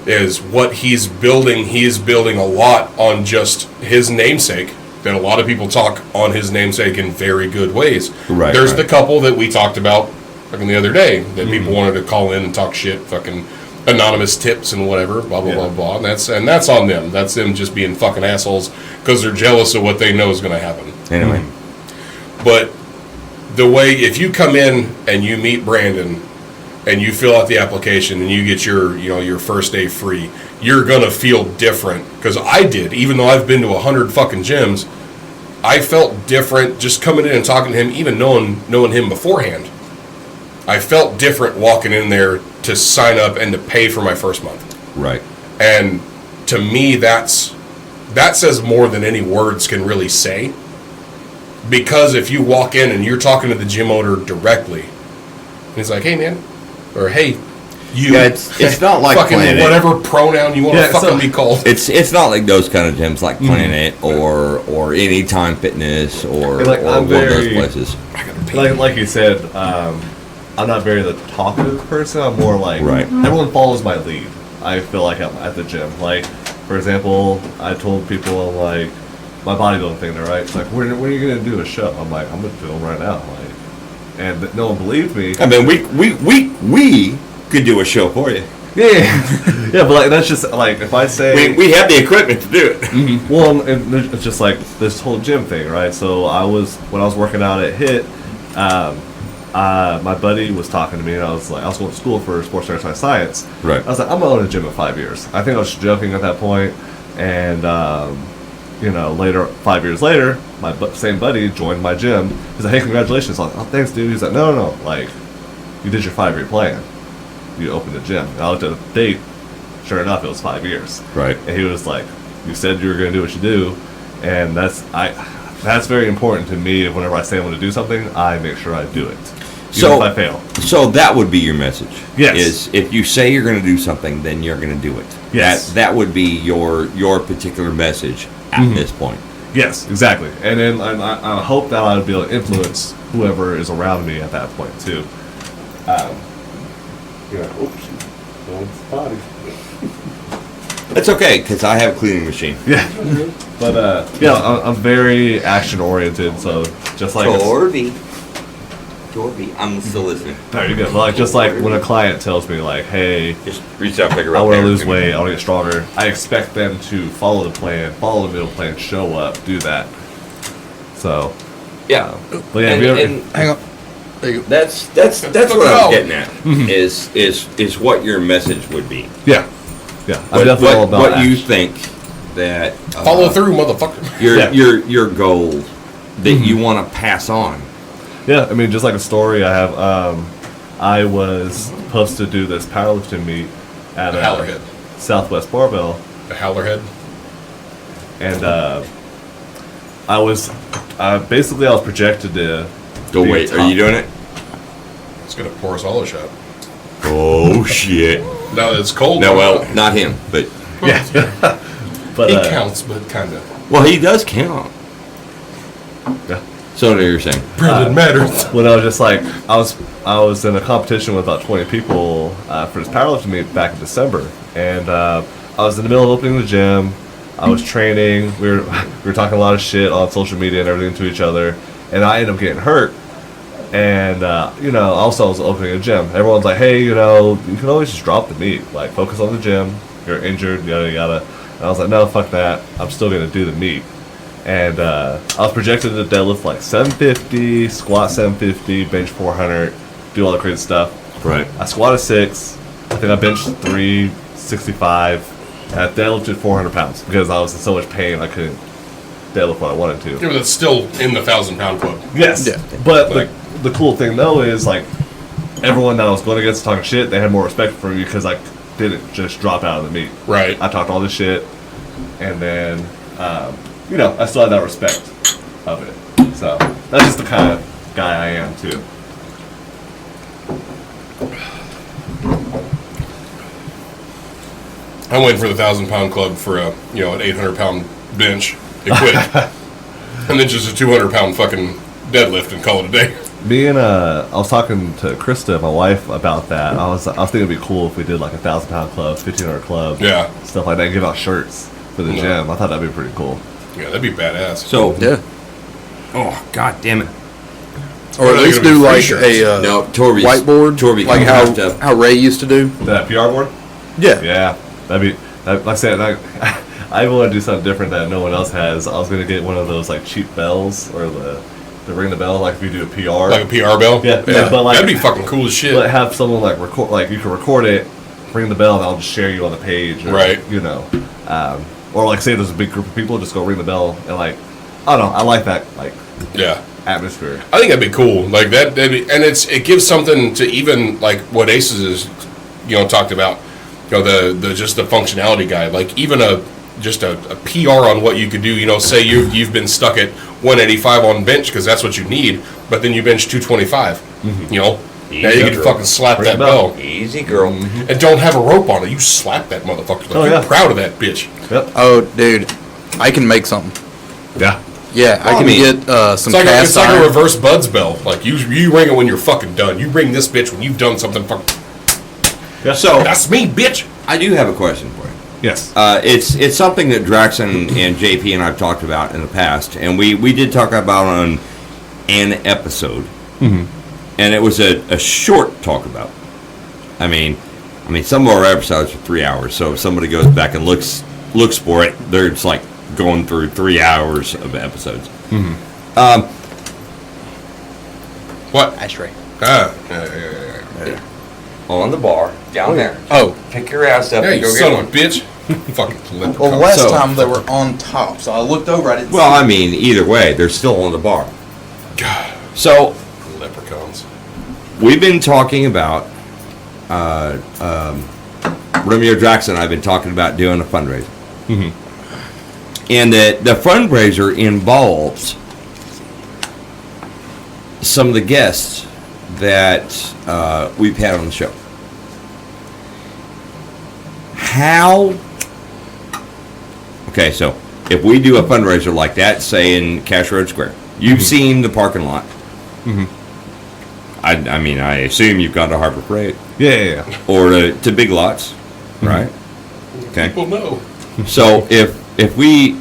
is what he's building. He is building a lot on just his namesake. That a lot of people talk on his namesake in very good ways. Right. There's the couple that we talked about fucking the other day that people wanted to call in and talk shit, fucking anonymous tips and whatever, blah blah blah blah. And that's on them. That's them just being fucking assholes because they're jealous of what they know is going to happen. Anyway. But the way, if you come in and you meet Brandon and you fill out the application and you get your first day free, you're gonna feel different. Because I did, even though I've been to 100 fucking gyms, I felt different just coming in and talking to him, even knowing him beforehand. I felt different walking in there to sign up and to pay for my first month. Right. And to me, that says more than any words can really say. Because if you walk in and you're talking to the gym owner directly, and he's like, "Hey, man," or "Hey, you," Yeah, it's not like fucking Planet. whatever pronoun you want to fucking be called. It's not like those kind of gyms like Planet or Anytime Fitness or Like, or I'm one of those very- places. Like you said, I'm not very the talkative person. I'm more like, Right. everyone follows my lead. I feel like I'm at the gym. Like, for example, I told people, I'm like, my bodybuilding thing, right? It's like, when are you going to do a show? I'm like, I'm going to do them right now. Like, and no one believed me. I mean, we could do a show for you. Yeah. Yeah, but like, that's just, like, if I say... We have the equipment to do it. Well, and it's just like this whole gym thing, right? So when I was working out at HIT, my buddy was talking to me, and I was going to school for sports exercise science. Right. I was like, I'm gonna own a gym in 5 years. I think I was joking at that point, and later, 5 years later, my same buddy joined my gym. He's like, "Hey, congratulations!" I'm like, "Oh, thanks, dude." He's like, "No, like, you did your 5 year plan. You opened a gym." And I looked at the date. Sure enough, it was 5 years. Right. And he was like, "You said you were going to do what you do," and that's very important to me. Whenever I say I'm going to do something, I make sure I do it, even if I fail. So that would be your message. Yes. Is if you say you're going to do something, then you're going to do it. Yes. That would be your particular message at this point. Yes, exactly. And then I hope that I would be able to influence whoever is around me at that point too. Oops. Potty. That's okay, because I have a cleaning machine. Yeah. But I'm very action oriented, so just like Corby, I'm still listening. there you go. Like just like when a client tells me like, "Hey, Just reach out, pick her I up. want to there. lose weight, I want to get stronger," I expect them to follow the plan, follow the meal plan, show up, do that. So, Yeah. but yeah, And- if you ever- and Hang on. There you go. that's what I was getting at. Is what your message would be. yeah, I'm What, definitely all about what you action. think that Follow through, motherfucker. your goal that you want to pass on. Yeah, I mean, just like a story I have, I was supposed to do this powerlifting meet at The Hallerhead. Southwest Barbell, The Howlerhead. and I was projected to. Go be wait, top. are you doing it? It's gonna pour us all a shot. Oh shit! Now that it's cold. No, well, not him, but Yeah, but He counts, but kind of. well, he does count. yeah. So what you're saying? Brandon matters. When I was just like, I was in a competition with about 20 people for this powerlifting meet back in December, and I was in the middle of opening the gym. I was training. We were talking a lot of shit on social media and everything to each other, and I ended up getting hurt. And, also I was opening a gym. Everyone's like, hey, you can always just drop the meat. Like, focus on the gym. You're injured, yada, yada. And I was like, no, fuck that. I'm still going to do the meat. And I was projected to deadlift like 750, squat 750, bench 400, do all the crazy stuff. Right. I squatted 6. I think I benched 365. And I deadlifted 400 pounds because I was in so much pain I couldn't deadlift what I wanted to. Yeah, but that's still in the 1,000-pound club. Yes. Yeah. But the cool thing though is like everyone that I was going against talking shit, they had more respect for me because I didn't just drop out of the meet. Right. I talked all this shit, and then I still had that respect of it. So that's just the kind of guy I am too. I went for the 1,000-pound club for an 800-pound bench and quit, and then just a 200-pound fucking deadlift and call it a day. I was talking to Krista, my wife, about that. I was thinking it'd be cool if we did like a 1,000-pound club, 1,500 club, Yeah. stuff like that, and give out shirts for the gym. I thought that'd be pretty cool. Yeah, that'd be badass. So, Yeah. oh god damn it! Or at Are they least gonna be do free like shirts? a No, Torby's whiteboard, Torby like how Ray used to do. That PR board? Yeah. Yeah, like I said, I want to do something different that no one else has. I was gonna get one of those like cheap bells or the ring the bell, like if you do a PR. Like a PR bell? Yeah, but like that'd be fucking cool as shit. But have someone like record, like you can record it, ring the bell, and I'll just share you on the page. Or, Right. Or like say there's a big group of people, just go ring the bell and like, I don't know, I like that like Yeah. atmosphere. I think that'd be cool. Like that'd be, and it gives something to even like what Aces is, talked about. The just the functionality guide. Like even a PR on what you could do. Say you've been stuck at 185 on bench because that's what you need, but then you bench 225. Now you can fucking slap Ring that the bell. bell. Easy, girl. And don't have a rope on it. You slap that motherfucker. Like, Oh, you're yeah. proud of that bitch. Yep. Oh, dude, I can make something. Yeah. Yeah, I Well, can I mean, get some It's cast like a iron. reverse Bud's bell. Like you ring it when you're fucking done. You ring this bitch when you've done something fucking. Yeah. So That's me, bitch. I do have a question for you. Yes. It's something that Draxon and JP and I've talked about in the past, and we did talk about on an episode, and it was a short talk about. I mean, some of our episodes are 3 hours, so if somebody goes back and looks for it, they're just like going through 3 hours of episodes. What? Ashtray. Yeah. On the bar down there. Oh, Pick your ass up Yeah, and you go son get of one. a bitch. Fucking leprechaun. well, last So- time they were on top, so I looked over. I didn't. Well, see I mean, either way, they're still on the bar. God, So leprechauns. we've been talking about Romeo Draxon and I've been talking about doing a fundraiser. And the fundraiser involves some of the guests that we've had on the show. Okay, so if we do a fundraiser like that, say in Cash Road Square, you've seen the parking lot. I mean, I assume you've gone to Harbor Freight Yeah. or to Big Lots, right? Okay. People know. So if we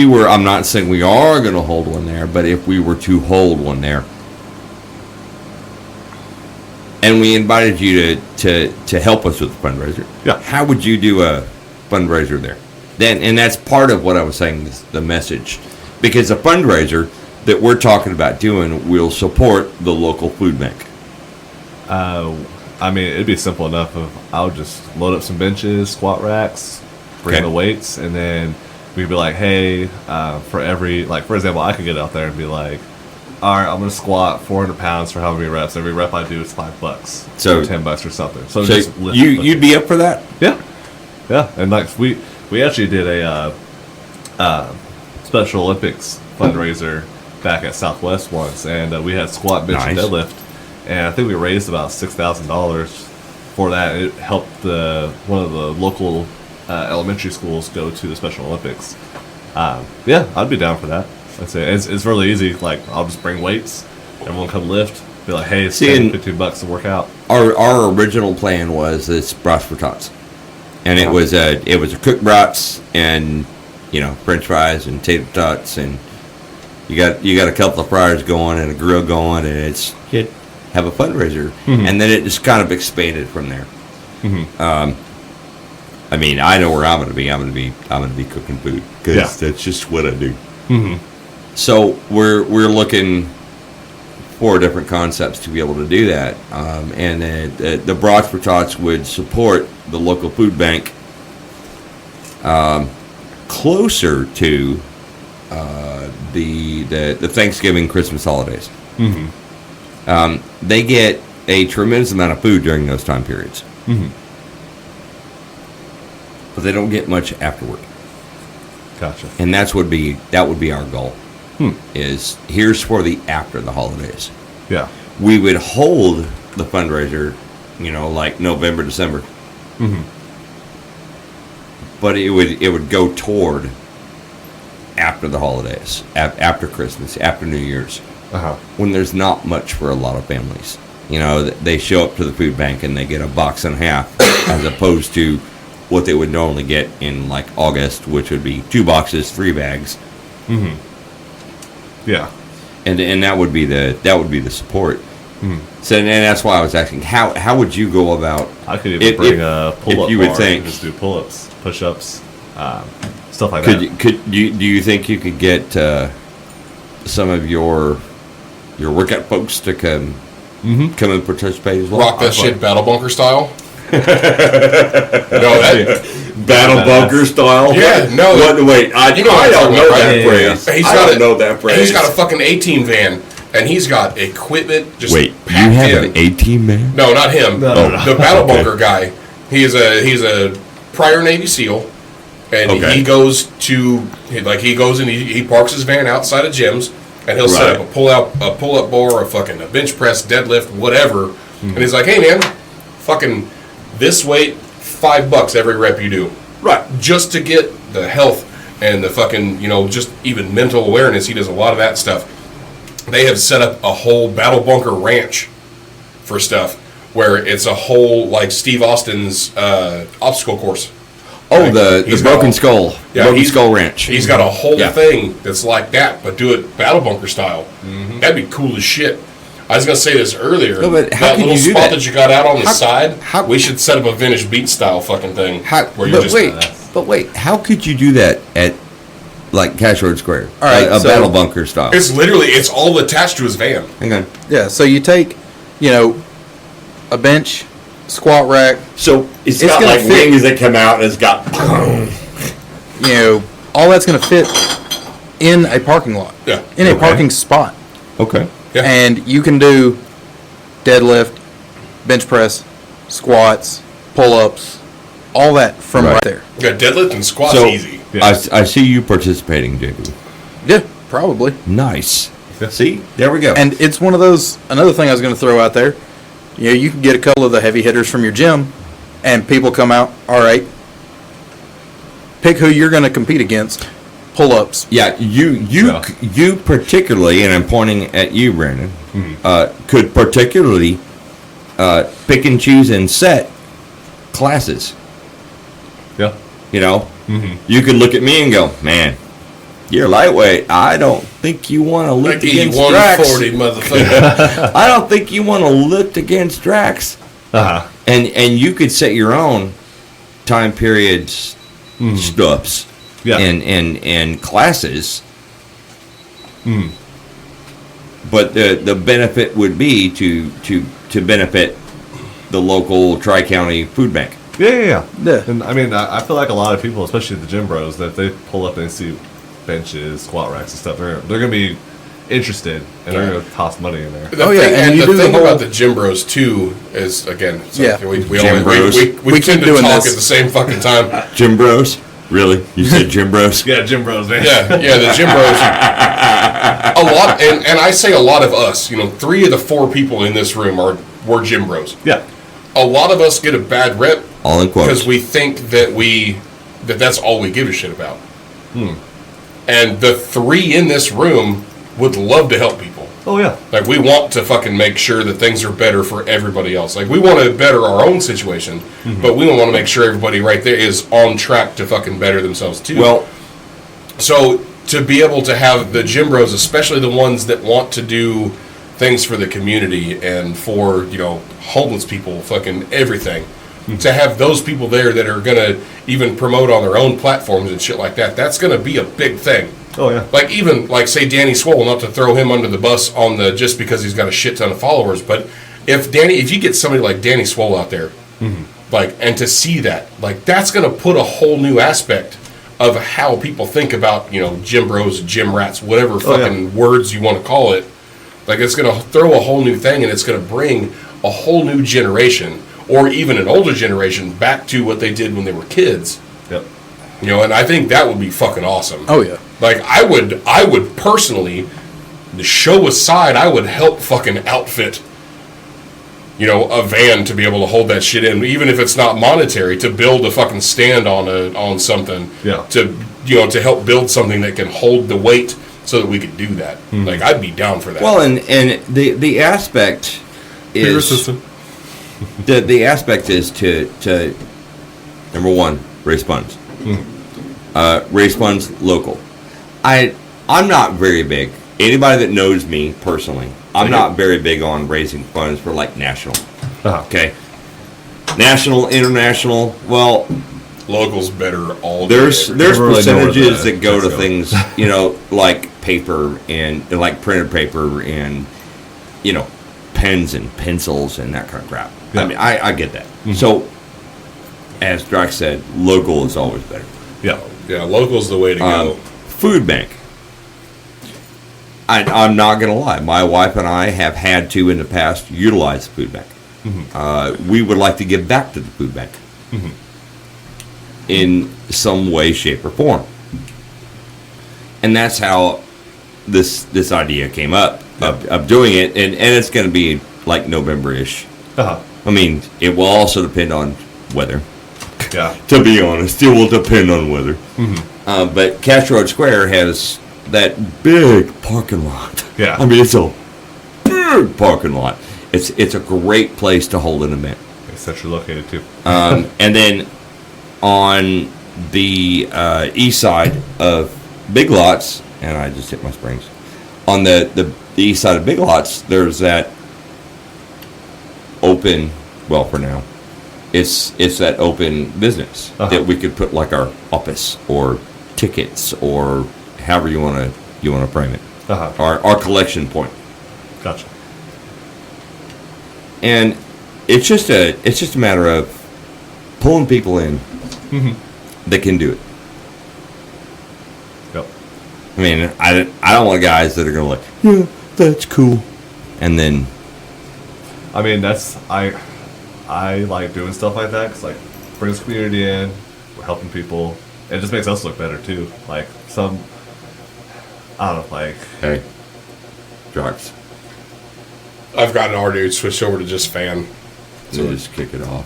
were, I'm not saying we are going to hold one there, but if we were to hold one there, and we invited you to help us with the fundraiser, Yeah. how would you do a fundraiser there? And that's part of what I was saying, the message, because a fundraiser that we're talking about doing will support the local food bank. I mean, it'd be simple enough if I would just load up some benches, squat racks, bring Okay. the weights, and then we'd be like, hey, for every, like, for example, I could get out there and be like, all right, I'm going to squat 400 pounds for how many reps. Every rep I do is $5. So- or $10 or something. So, So just lift, you'd be up for that? Yeah. Yeah. And like we actually did a Special Olympics fundraiser back at Southwest once, and we had squat, bench, and Nice. deadlift, and I think we raised about $6,000 for that. It helped one of the local elementary schools go to the Special Olympics. Yeah, I'd be down for that. That's it. It's really easy. Like, I'll just bring weights, everyone come lift, be like, hey, it's See, 10, and- $15 to work out. Our original plan was this brats for tots, and it was a cooked brats and French fries and tater tots and You got a couple of fryers going and a grill going, and it's have a fundraiser, and then it just kind of expanded from there. I mean, I know where I'm going to be. I'm going to be cooking food because that's just what I do. So we're looking for different concepts to be able to do that, and the Brats for Tots would support the local food bank closer to the Thanksgiving, Christmas holidays. They get a tremendous amount of food during those time periods, but they don't get much afterward. Gotcha. And that would be our goal. Is here's for the after the holidays. Yeah. We would hold the fundraiser, like November, December. But it would go toward after the holidays, after Christmas, after New Year's, when there's not much for a lot of families. They show up to the food bank and they get a box and a half, as opposed to what they would normally get in like August, which would be 2 boxes, 3 bags. Yeah. And that would be the support. So and that's why I was asking, how would you go about? I could even bring a pull-up you bar would think, and just do pull-ups, push-ups, stuff like that. Do you think you could get some of your workout folks to come and participate as well? Rock that shit battle bunker style. Battle bunker style. Yeah, no. Wait, I don't know that phrase. I don't know that phrase. He's got a fucking A-team van, and he's got equipment just Wait, you packed have in. an A-team man? No, not him. No. The battle bunker guy. He's a prior Navy SEAL, and he goes and he parks his van outside of gyms, and he'll set up a pull-up bar, a bench press, deadlift, whatever, and he's like, hey man, fucking this weight, $5 every rep you do. Right. Just to get the health and the fucking, just even mental awareness. He does a lot of that stuff. They have set up a whole battle bunker ranch for stuff where it's a whole, like Steve Austin's obstacle course. Oh, the Broken Skull. Yeah, Broken Skull Ranch. He's got a whole thing that's like that, but do it battle bunker style. That'd be cool as shit. I was going to say this earlier. No, but how that can little you do spot that? you got out on the side, how- we should set up a vintage beat style fucking thing. But wait, how could you do that at like Cash Road Square? All right, a so- battle bunker style. It's all attached to his van. Hang on. Yeah, so you take, a bench, squat rack, So it's got, got like, like fit- wings that come out and it's got. all that's going to fit in a parking lot. Yeah. In a parking spot. Okay. Yeah. And you can do deadlift, bench press, squats, pull-ups, all that from right there. Yeah, deadlift and squat's So easy. Yeah. I see you participating, JB. Yeah, probably. Nice. Yeah. See, there we go. And it's one of those, another thing I was going to throw out there, you can get a couple of the heavy hitters from your gym, and people come out, all right, pick who you're going to compete against, pull-ups. Yeah, you particularly, and I'm pointing at you, Brandon, could particularly pick and choose and set classes. Yeah. You could look at me and go, man, you're lightweight. I don't think you want to lift against Drax. 140, motherfucker. I don't think you want to lift against Drax. And you could set your own time periods, stuffs, and classes. But the benefit would be to benefit the local Tri-County food bank. Yeah. Yeah. And I mean, I feel like a lot of people, especially the gym bros, that if they pull up and they see benches, squat racks, and stuff, they're gonna be interested and they're gonna toss money in there. And you the do the thing whole- about the gym bros too is again, we Gym bros. we keep tend to doing talk this. at the same fucking time. Gym bros? Really? You said gym bros? Yeah, gym bros, man. Yeah, the gym bros. A lot, and I say a lot of us. 3 of the 4 people in this room were gym bros. Yeah. A lot of us get a bad rep All in quotes. because we think that's all we give a shit about. And the 3 in this room would love to help people. Oh yeah. Like, we want to fucking make sure that things are better for everybody else. Like, we want to better our own situation, but we want to make sure everybody right there is on track to fucking better themselves too. Well, so to be able to have the gym bros, especially the ones that want to do things for the community and for, homeless people, fucking everything, to have those people there that are going to even promote on their own platforms and shit like that, that's going to be a big thing. Oh, yeah. Like, even, say, Danny Swole, not to throw him under the bus just because he's got a shit ton of followers, but if you get somebody like Danny Swole out there, and to see that, that's going to put a whole new aspect of how people think about, gym bros, gym rats, whatever words you want to call it. It's going to throw a whole new thing, and it's going to bring a whole new generation, or even an older generation, back to what they did when they were kids. Yep. And I think that would be fucking awesome. Oh, yeah. I would personally, the show aside, I would help fucking outfit, a van to be able to hold that shit in, even if it's not monetary, to build a fucking stand on something. Yeah. To help build something that can hold the weight so that we could do that. I'd be down for that. Well, and the aspect is the aspect is to number one, raise funds. Raise funds local. I'm not very big. Anybody that knows me personally, I'm not very big on raising funds for national. Okay, national, international. Well, local's better all day. There's percentages that go to things, like paper and printed paper and pens and pencils and that kind of crap. Yeah. I mean, I get that. So, as Drax said, local is always better. Yeah, local's the way to go. Food bank. I'm not going to lie. My wife and I have had to, in the past, utilize the food bank. We would like to give back to the food bank in some way, shape, or form. And that's how this idea came up of doing it. And it's going to be November-ish. I mean, it will also depend on weather. Yeah. To be honest, it will depend on weather. But Cash Road Square has that big parking lot. Yeah. I mean, it's a big parking lot. It's a great place to hold an event. It's centrally located too. And then on the east side of Big Lots, and I just hit my springs. On the east side of Big Lots, there's that open. Well, for now, it's that open business that we could put our office or tickets or however you want to frame it. Our collection point. Gotcha. And it's just a matter of pulling people in that can do it. Yep. I mean, I don't want guys that are going to yeah, that's cool, and then. I mean, I like doing stuff like that because brings the community in, we're helping people. It just makes us look better too. I don't know, Hey, drugs. I've gotten our dude switched over to just fan. So just kick it off.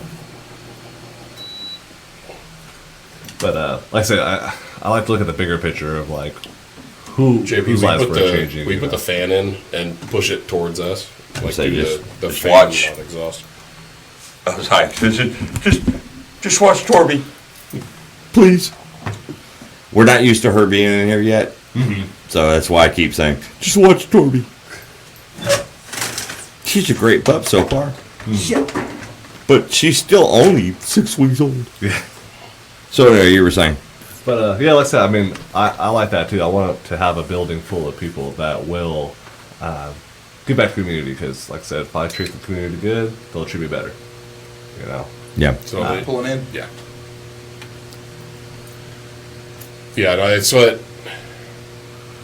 But like I said, I like to look at the bigger picture of whose lives we're changing. We put the fan in and push it towards us. So the just fan watch. on exhaust. I was like, just watch Torby, please. We're not used to her being in here yet, so that's why I keep saying, just watch Torby. She's a great pup so far. But she's still only 6 weeks old. Yeah. So anyway, you were saying. But yeah, like I said, I mean, I like that too. I want to have a building full of people that will give back to the community because, like I said, if I treat the community good, they'll treat me better. Yeah. So pulling in. Yeah. Yeah, no, it's what.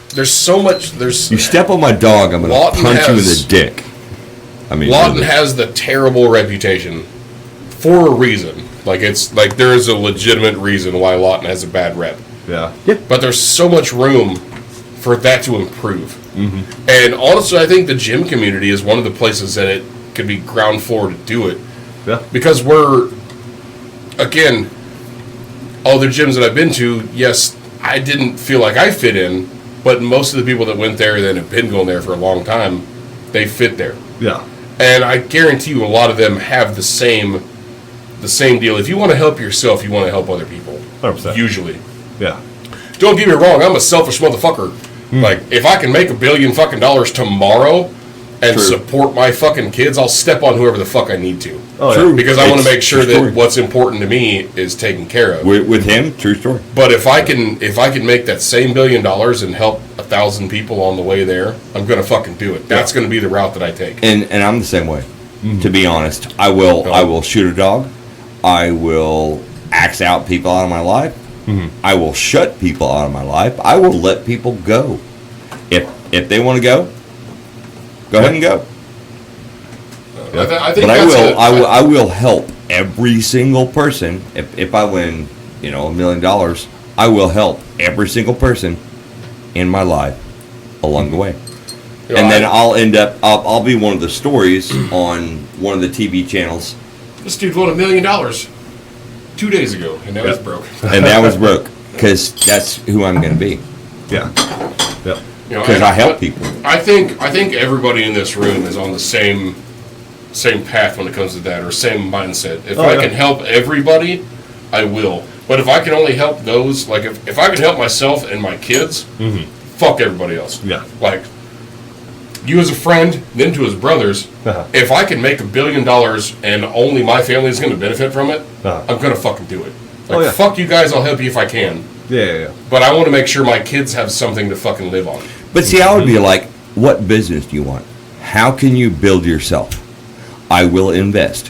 There's so much. You step on my dog, I'm going to punch you in the dick. I mean, Lawton has the terrible reputation for a reason. There is a legitimate reason why Lawton has a bad rep. Yeah. But there's so much room for that to improve. And honestly, I think the gym community is one of the places that it could be ground floor to do it. Yeah. Because we're, again, all the gyms that I've been to, yes, I didn't feel like I fit in, but most of the people that went there that have been going there for a long time, they fit there. Yeah. And I guarantee you a lot of them have the same deal. If you want to help yourself, you want to help other people. 100%. Usually. Yeah. don't get me wrong, I'm a selfish motherfucker. Like, if I can make $1 billion fucking tomorrow and support my fucking kids, I'll step on whoever the fuck I need to. Oh, True. yeah. Because I want to It's make sure true story. that what's important to me is taken care of. With him, true story. But if I can make that same $1 billion and help 1,000 people on the way there, I'm gonna fucking do it. That's gonna be the route that I take. And I'm the same way. To be honest, I will shoot a dog. I will axe out people out of my life. I will shut people out of my life. I will let people go. If they want to go ahead and go. I think But that's I will help every single person. If I win, $1 million, I will help every single person in my life along the way. And then I'll end up. I'll be one of the stories on one of the TV channels. This dude won $1 million 2 days ago, and now he's broke. And that was broke because that's who I'm going to be. Yeah. Yep. Because I help people. I think everybody in this room is on the same path when it comes to that, or same mindset. If I can help everybody, I will. But if I can only help those, like if I can help myself and my kids, fuck everybody else. Yeah. Like, you as a friend, then to his brothers, if I can make $1 billion and only my family is going to benefit from it, I'm going to fucking do it. Like, fuck you guys, I'll help you if I can. Yeah. But I want to make sure my kids have something to fucking live on. But see, I would be like, what business do you want? How can you build yourself? I will invest.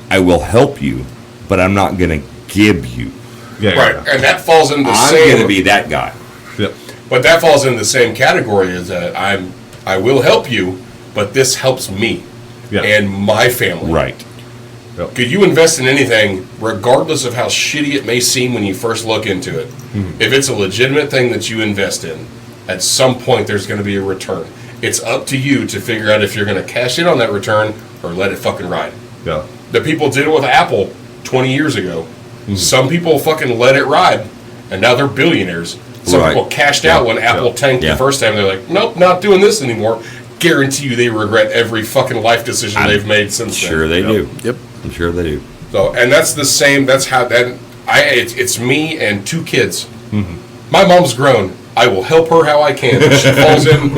I will help you, but I'm not going to give you. Yeah. Right, and that falls in the I'm same... going to be that guy. Yep. But that falls in the same category as that I will help you, but this helps me and my family. Right. Yep. Could you invest in anything, regardless of how shitty it may seem when you first look into it? If it's a legitimate thing that you invest in, at some point there's going to be a return. It's up to you to figure out if you're going to cash in on that return or let it fucking ride. Yeah. The people did it with Apple 20 years ago. Some people fucking let it ride, and now they're billionaires. Some people cashed out when Apple tanked the first time. They're like, nope, not doing this anymore. Guarantee you they regret every fucking life decision they've made since then. Sure they do. Yep. I'm sure they do. So, and that's the same. That's how that. It's me and 2 kids. My mom's grown. I will help her how I can. She falls in.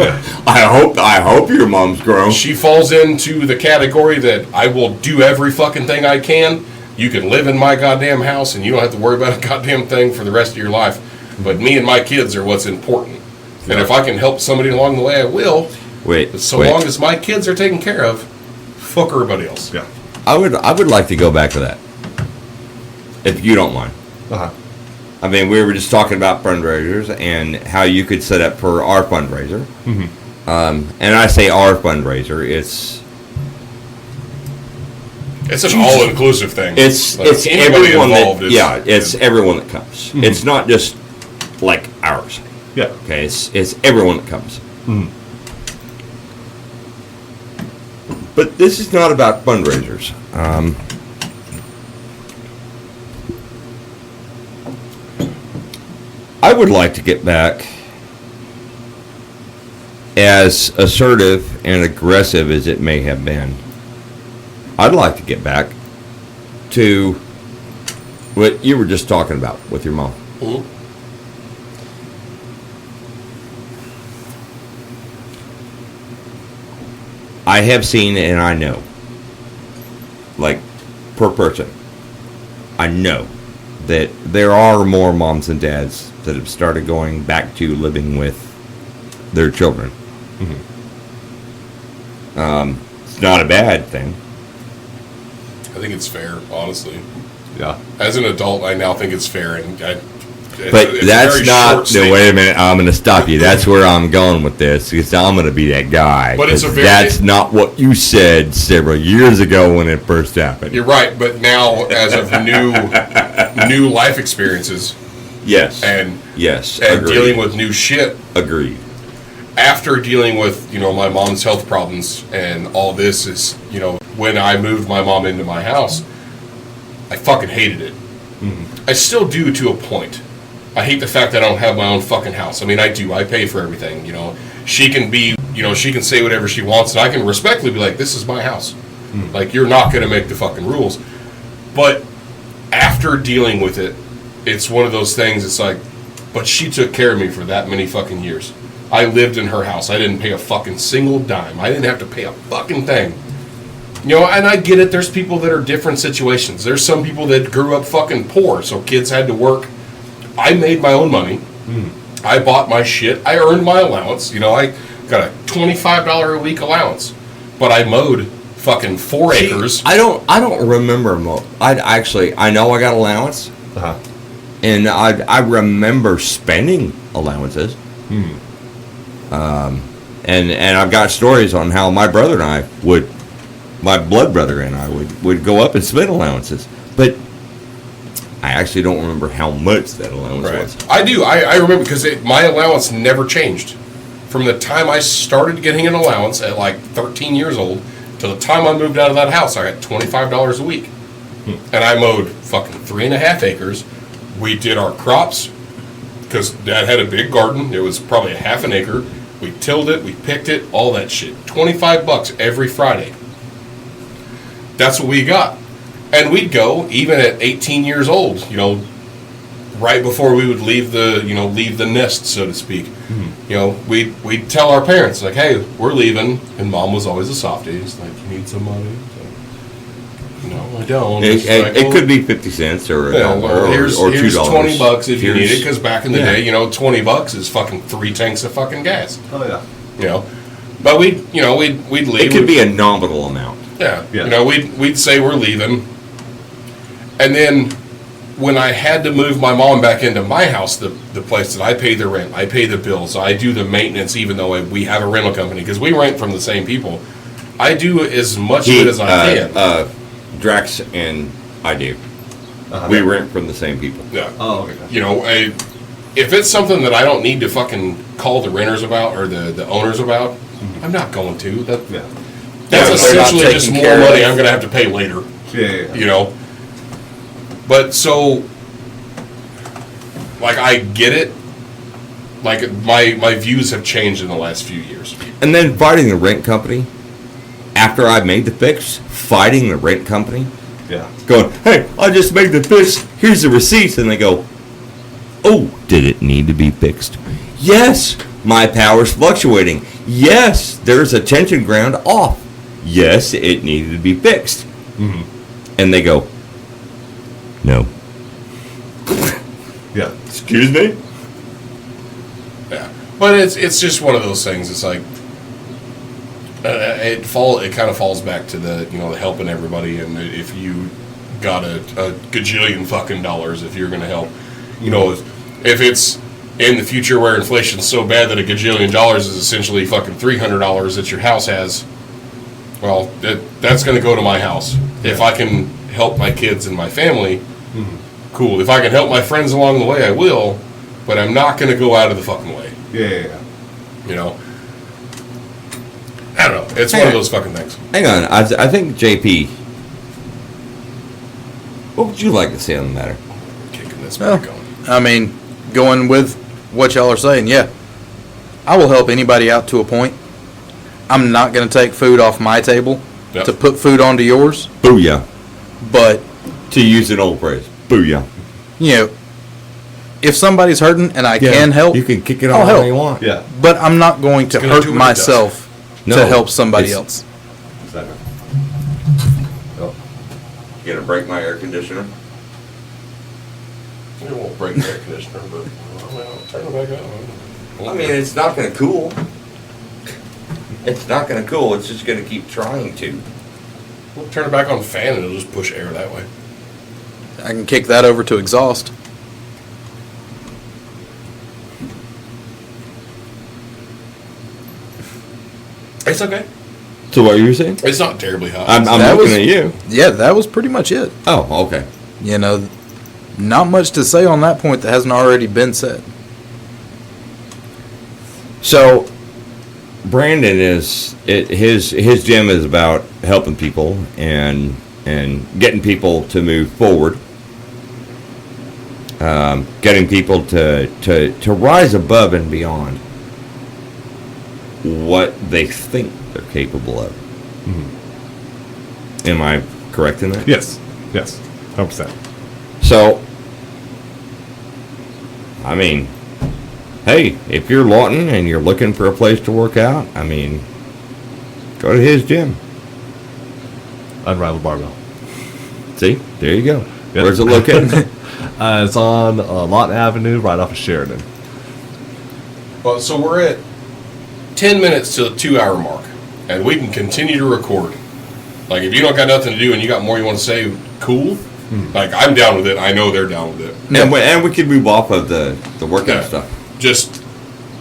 I hope your mom's grown. She falls into the category that I will do every fucking thing I can. You can live in my goddamn house, and you don't have to worry about a goddamn thing for the rest of your life. But me and my kids are what's important. And if I can help somebody along the way, I will. Wait. But so long as my kids are taken care of, fuck everybody else. Yeah. I would like to go back to that, if you don't mind. I mean, we were just talking about fundraisers and how you could set up for our fundraiser. And I say our fundraiser, it's an all-inclusive thing. it's anybody everyone involved. it's everyone that comes. It's not just like ours. Yeah. Okay, it's everyone that comes. But this is not about fundraisers. I would like to get back as assertive and aggressive as it may have been. I'd like to get back to what you were just talking about with your mom. I have seen and I know, like per person, I know that there are more moms and dads that have started going back to living with their children. It's not a bad thing. I think it's fair, honestly. Yeah. As an adult, I now think it's fair, and But that's not. No, wait a minute. I'm going to stop you. That's where I'm going with this, because I'm going to be that guy. But it's a very. That's not what you said several years ago when it first happened. You're right, but now, as of new life experiences, Yes. and agreed. dealing with new shit. Agreed. After dealing with my mom's health problems and all this is when I moved my mom into my house, I fucking hated it. I still do to a point. I hate the fact that I don't have my own fucking house. I mean, I do. I pay for everything. She can be. She can say whatever she wants, and I can respectfully be like, "This is my house." Like, you're not going to make the fucking rules. But after dealing with it, it's one of those things. It's like, But she took care of me for that many fucking years. I lived in her house. I didn't pay a fucking single dime. I didn't have to pay a fucking thing. You know, and I get it. There's people that are different situations. There's some people that grew up fucking poor, so kids had to work. I made my own money. I bought my shit. I earned my allowance. You know, I got a $25 a week allowance. But I mowed fucking 4 acres. I don't remember I know I got allowance. Uh-huh. And I remember spending allowances. And I've got stories on how my brother and I my blood brother and I would go up and spend allowances. But I actually don't remember how much that allowance was. I do. I remember because my allowance never changed. From the time I started getting an allowance at like 13 years old to the time I moved out of that house, I got $25 a week. And I mowed fucking 3.5 acres. We did our crops because Dad had a big garden. It was probably a half an acre. We tilled it, we picked it, all that shit. $25 every Friday. That's what we got. And we'd go, even at 18 years old, you know, right before we would leave the nest, so to speak. You know, we'd tell our parents, like, hey, we're leaving. And Mom was always a softie. It's like, you need some money? No, I don't. It could be 50 cents or a dollar here's or $2. Here's $20 if you need it, because back in the day, you know, $20 is fucking 3 tanks of fucking gas. Oh yeah. You know, but we'd leave. It could be a nominal amount. Yeah. You know, we'd say we're leaving, and then when I had to move my mom back into my house, the place that I pay the rent, I pay the bills, I do the maintenance, even though we have a rental company because we rent from the same people. I do as much of it as I can. Drax and I do. We rent from the same people. Yeah. Oh, okay. You know, if it's something that I don't need to fucking call the renters about or the owners about, I'm not going to. That's essentially just more money I'm going to have to pay later. Yeah. You know? But so, like, I get it. Like, my views have changed in the last few years. And then fighting the rent company, after I made the fix, fighting the rent company, going, hey, I just made the fix, here's the receipts, and they go, oh, did it need to be fixed? Yes, my power's fluctuating. Yes, there's a tension ground off. Yes, it needed to be fixed. And they go, no. Yeah. Excuse me? Yeah. But it's just one of those things. It's like, it kind of falls back to the helping everybody, and if you got a gajillion fucking dollars, if you're going to help, if it's in the future where inflation's so bad that a gajillion dollars is essentially fucking $300 that your house has, well, that's going to go to my house. If I can help my kids and my family, cool. If I can help my friends along the way, I will, but I'm not going to go out of the fucking way. Yeah. You know? I don't know. It's one of those fucking things. Hang on. I think, JP, what would you like to see on the matter? Kicking this back on. I mean, going with what y'all are saying, yeah. I will help anybody out to a point. I'm not going to take food off my table to put food onto yours. Booyah. But, to use an old phrase, booyah. If somebody's hurting and I can help, you can kick it off how you want. Yeah. but I'm not going to hurt myself to help somebody else. Exactly. You gonna break my air conditioner? It won't break the air conditioner, but I'll turn it back on. I mean, it's not gonna cool. It's not gonna cool. It's just gonna keep trying to. We'll turn it back on the fan and it'll just push air that way. I can kick that over to exhaust. It's okay. So what are you saying? It's not terribly hot. I'm looking at you. Yeah, that was pretty much it. Oh, okay. Not much to say on that point that hasn't already been said. So, Brandon his gym is about helping people and getting people to move forward, getting people to rise above and beyond what they think they're capable of. Am I correct in that? Yes. 100%. So, I mean, hey, if you're Lawton and you're looking for a place to work out, I mean, go to his gym. Unrivaled Barbell. See, there you go. Yep. Where's it located? It's on Lawton Avenue, right off of Sheridan. Well, so we're at 10 minutes to the 2-hour mark, and we can continue to record. Like, if you don't got nothing to do and you got more you want to say, cool. Like, I'm down with it. I know they're down with it. And we can move off of the workout stuff. Just,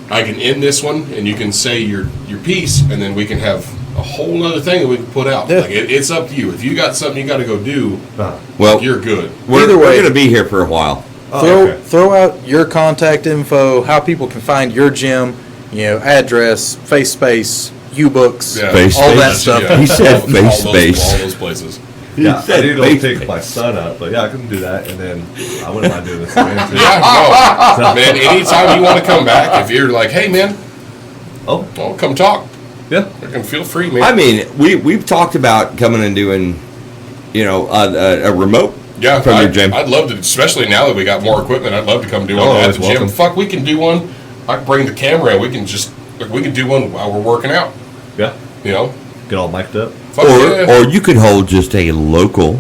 I can end this one, and you can say your piece, and then we can have a whole other thing that we can put out. Yeah. Like, it's up to you. If you got something you got to go do, Well, you're good. Either way- we're going to be here for a while. Throw out your contact info, how people can find your gym, address, face space, U-books, Yeah. Face all that space. stuff. Yeah. He said All face those- space. All those places. Yeah, I said need to face go pick space. my son up, but yeah, I can do that, and then I wouldn't mind doing this again too. Yeah, no. Man, anytime you want to come back, if you're like, hey, man, Oh, well, come talk. yeah. You can feel free, man. I mean, we've talked about coming and doing, a remote Yeah, from your gym. I'd love to, especially now that we got more equipment. I'd love to come do one Oh, at always the gym. welcome. Fuck, we can do one. I can bring the camera. We can do one while we're working out. Yeah. You know, Get all mic'd up. fuck yeah. or you could hold just a local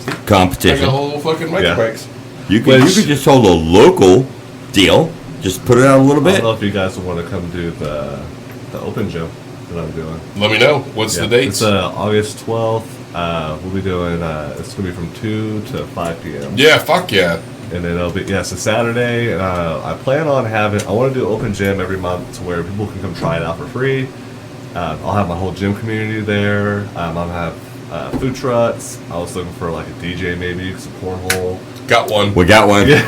Like a competition. whole fucking mic Yeah. breaks. You could Which- just hold a local deal. Just put it out a little I bit. don't know if you guys would want to come do the open gym that I'm doing. Let me know. What's Yeah, the dates? It's August 12th. We'll be doing, it's going to be from 2 to 5 p.m. Yeah, fuck yeah. And then it'll be, it's a Saturday. I plan on I want to do open gym every month to where people can come try it out for free. I'll have my whole gym community there. I'll have food trucks. I was looking for like a DJ maybe, some cornhole. Got one. We got one. Yeah.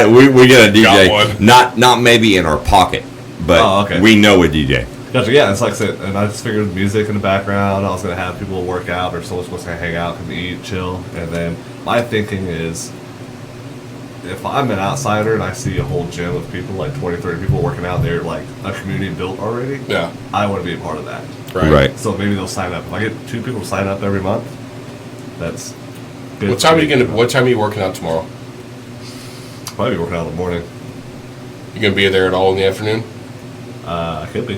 We got a DJ. Got one. Not maybe in our pocket, but Oh, okay. we know a DJ. Gotcha, yeah, it's like I said, and I just figured music in the background. I was going to have people work out or someone's supposed to hang out, come eat, chill. And then my thinking is, if I'm an outsider and I see a whole gym of people, like 20, 30 people working out there, like a community built already, Yeah. I want to be a part of that. Right. So maybe they'll sign up. If I get 2 people sign up every month, that's good. What time are you working out tomorrow? Probably be working out in the morning. You gonna be there at all in the afternoon? I could be.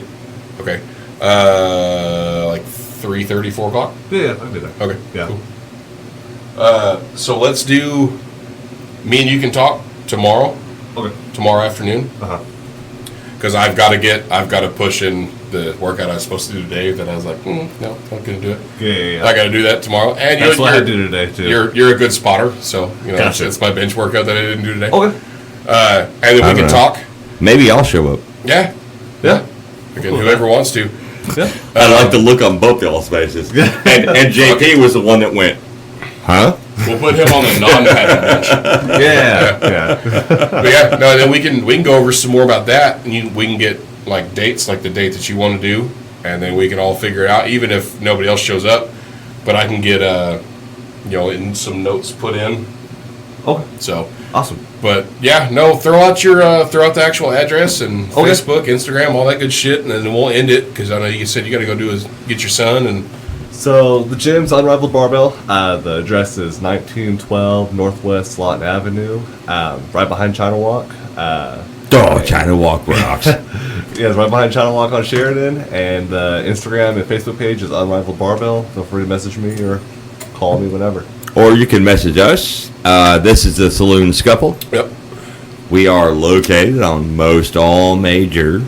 Okay. Like 3:30, 4 o'clock? Yeah, I can do that. Okay. Yeah. Cool. So let's do. Me and you can talk tomorrow. Okay. Tomorrow afternoon. Uh-huh. Because I've got to push in the workout I was supposed to do today. That I was like, no, not gonna do it. Yeah. I got to do that tomorrow. And That's what I had to do today, too. You're a good spotter, so Gotcha. it's my bench workout that I didn't do today. Okay. And then we I can don't know. talk. Maybe I'll show up. Yeah. Yeah. Again, whoever wants to. Yeah. I like the look on both y'all's faces. And JP was the one that went, huh? We'll put him on the non-padding bench. Yeah. Yeah. But yeah, no. Then we can go over some more about that, and we can get like dates, like the date that you want to do, and then we can all figure it out, even if nobody else shows up. But I can get in some notes put in. Okay. So, Awesome. but yeah, no. Throw out the actual address and Okay. Facebook, Instagram, all that good shit, and then we'll end it because I know you said you got to go get your son and. So the gym's Unrivaled Barbell. The address is 1912 Northwest Lawton Avenue, right behind China Walk. China Walk rocks. Yeah, it's right behind China Walk on Sheridan. And the Instagram and Facebook page is Unrivaled Barbell. Feel free to message me or call me whenever. Or you can message us. This is the Saloon Scuffle. Yep. We are located on most all major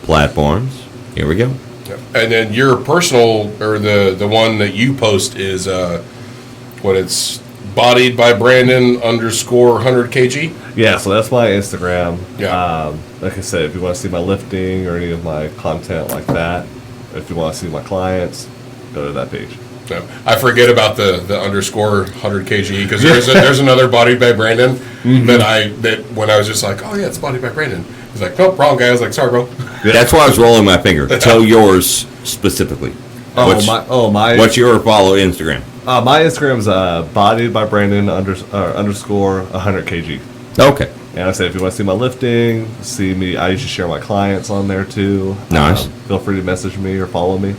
platforms. Here we go. Yep. And then your personal, or the one that you post is it's bodied by Brandon _100 kg. Yeah, so that's my Instagram. Yeah. Like I said, if you want to see my lifting or any of my content like that, if you want to see my clients, go to that page. No, I forget about the _100 kg because there's another bodied by Brandon that when I was just like, oh yeah, it's bodied by Brandon. He's like, nope, wrong guy. I was like, sorry, bro. That's why I was rolling my finger. Tell yours specifically. What's your follow Instagram? My Instagram's bodied by Brandon _100 kg. Okay. And I said, if you want to see my lifting, see me, I usually share my clients on there too. Nice. Feel free to message me or follow me,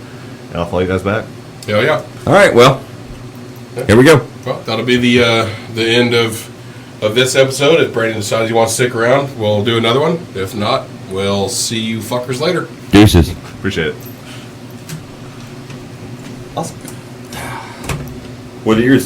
and I'll follow you guys back. Yeah. All right. Well, here we go. Well, that'll be the end of of this episode. If Brandon decides he wants to stick around, we'll do another one. If not, we'll see you fuckers later. Deuces. Appreciate it. Awesome. Whether you're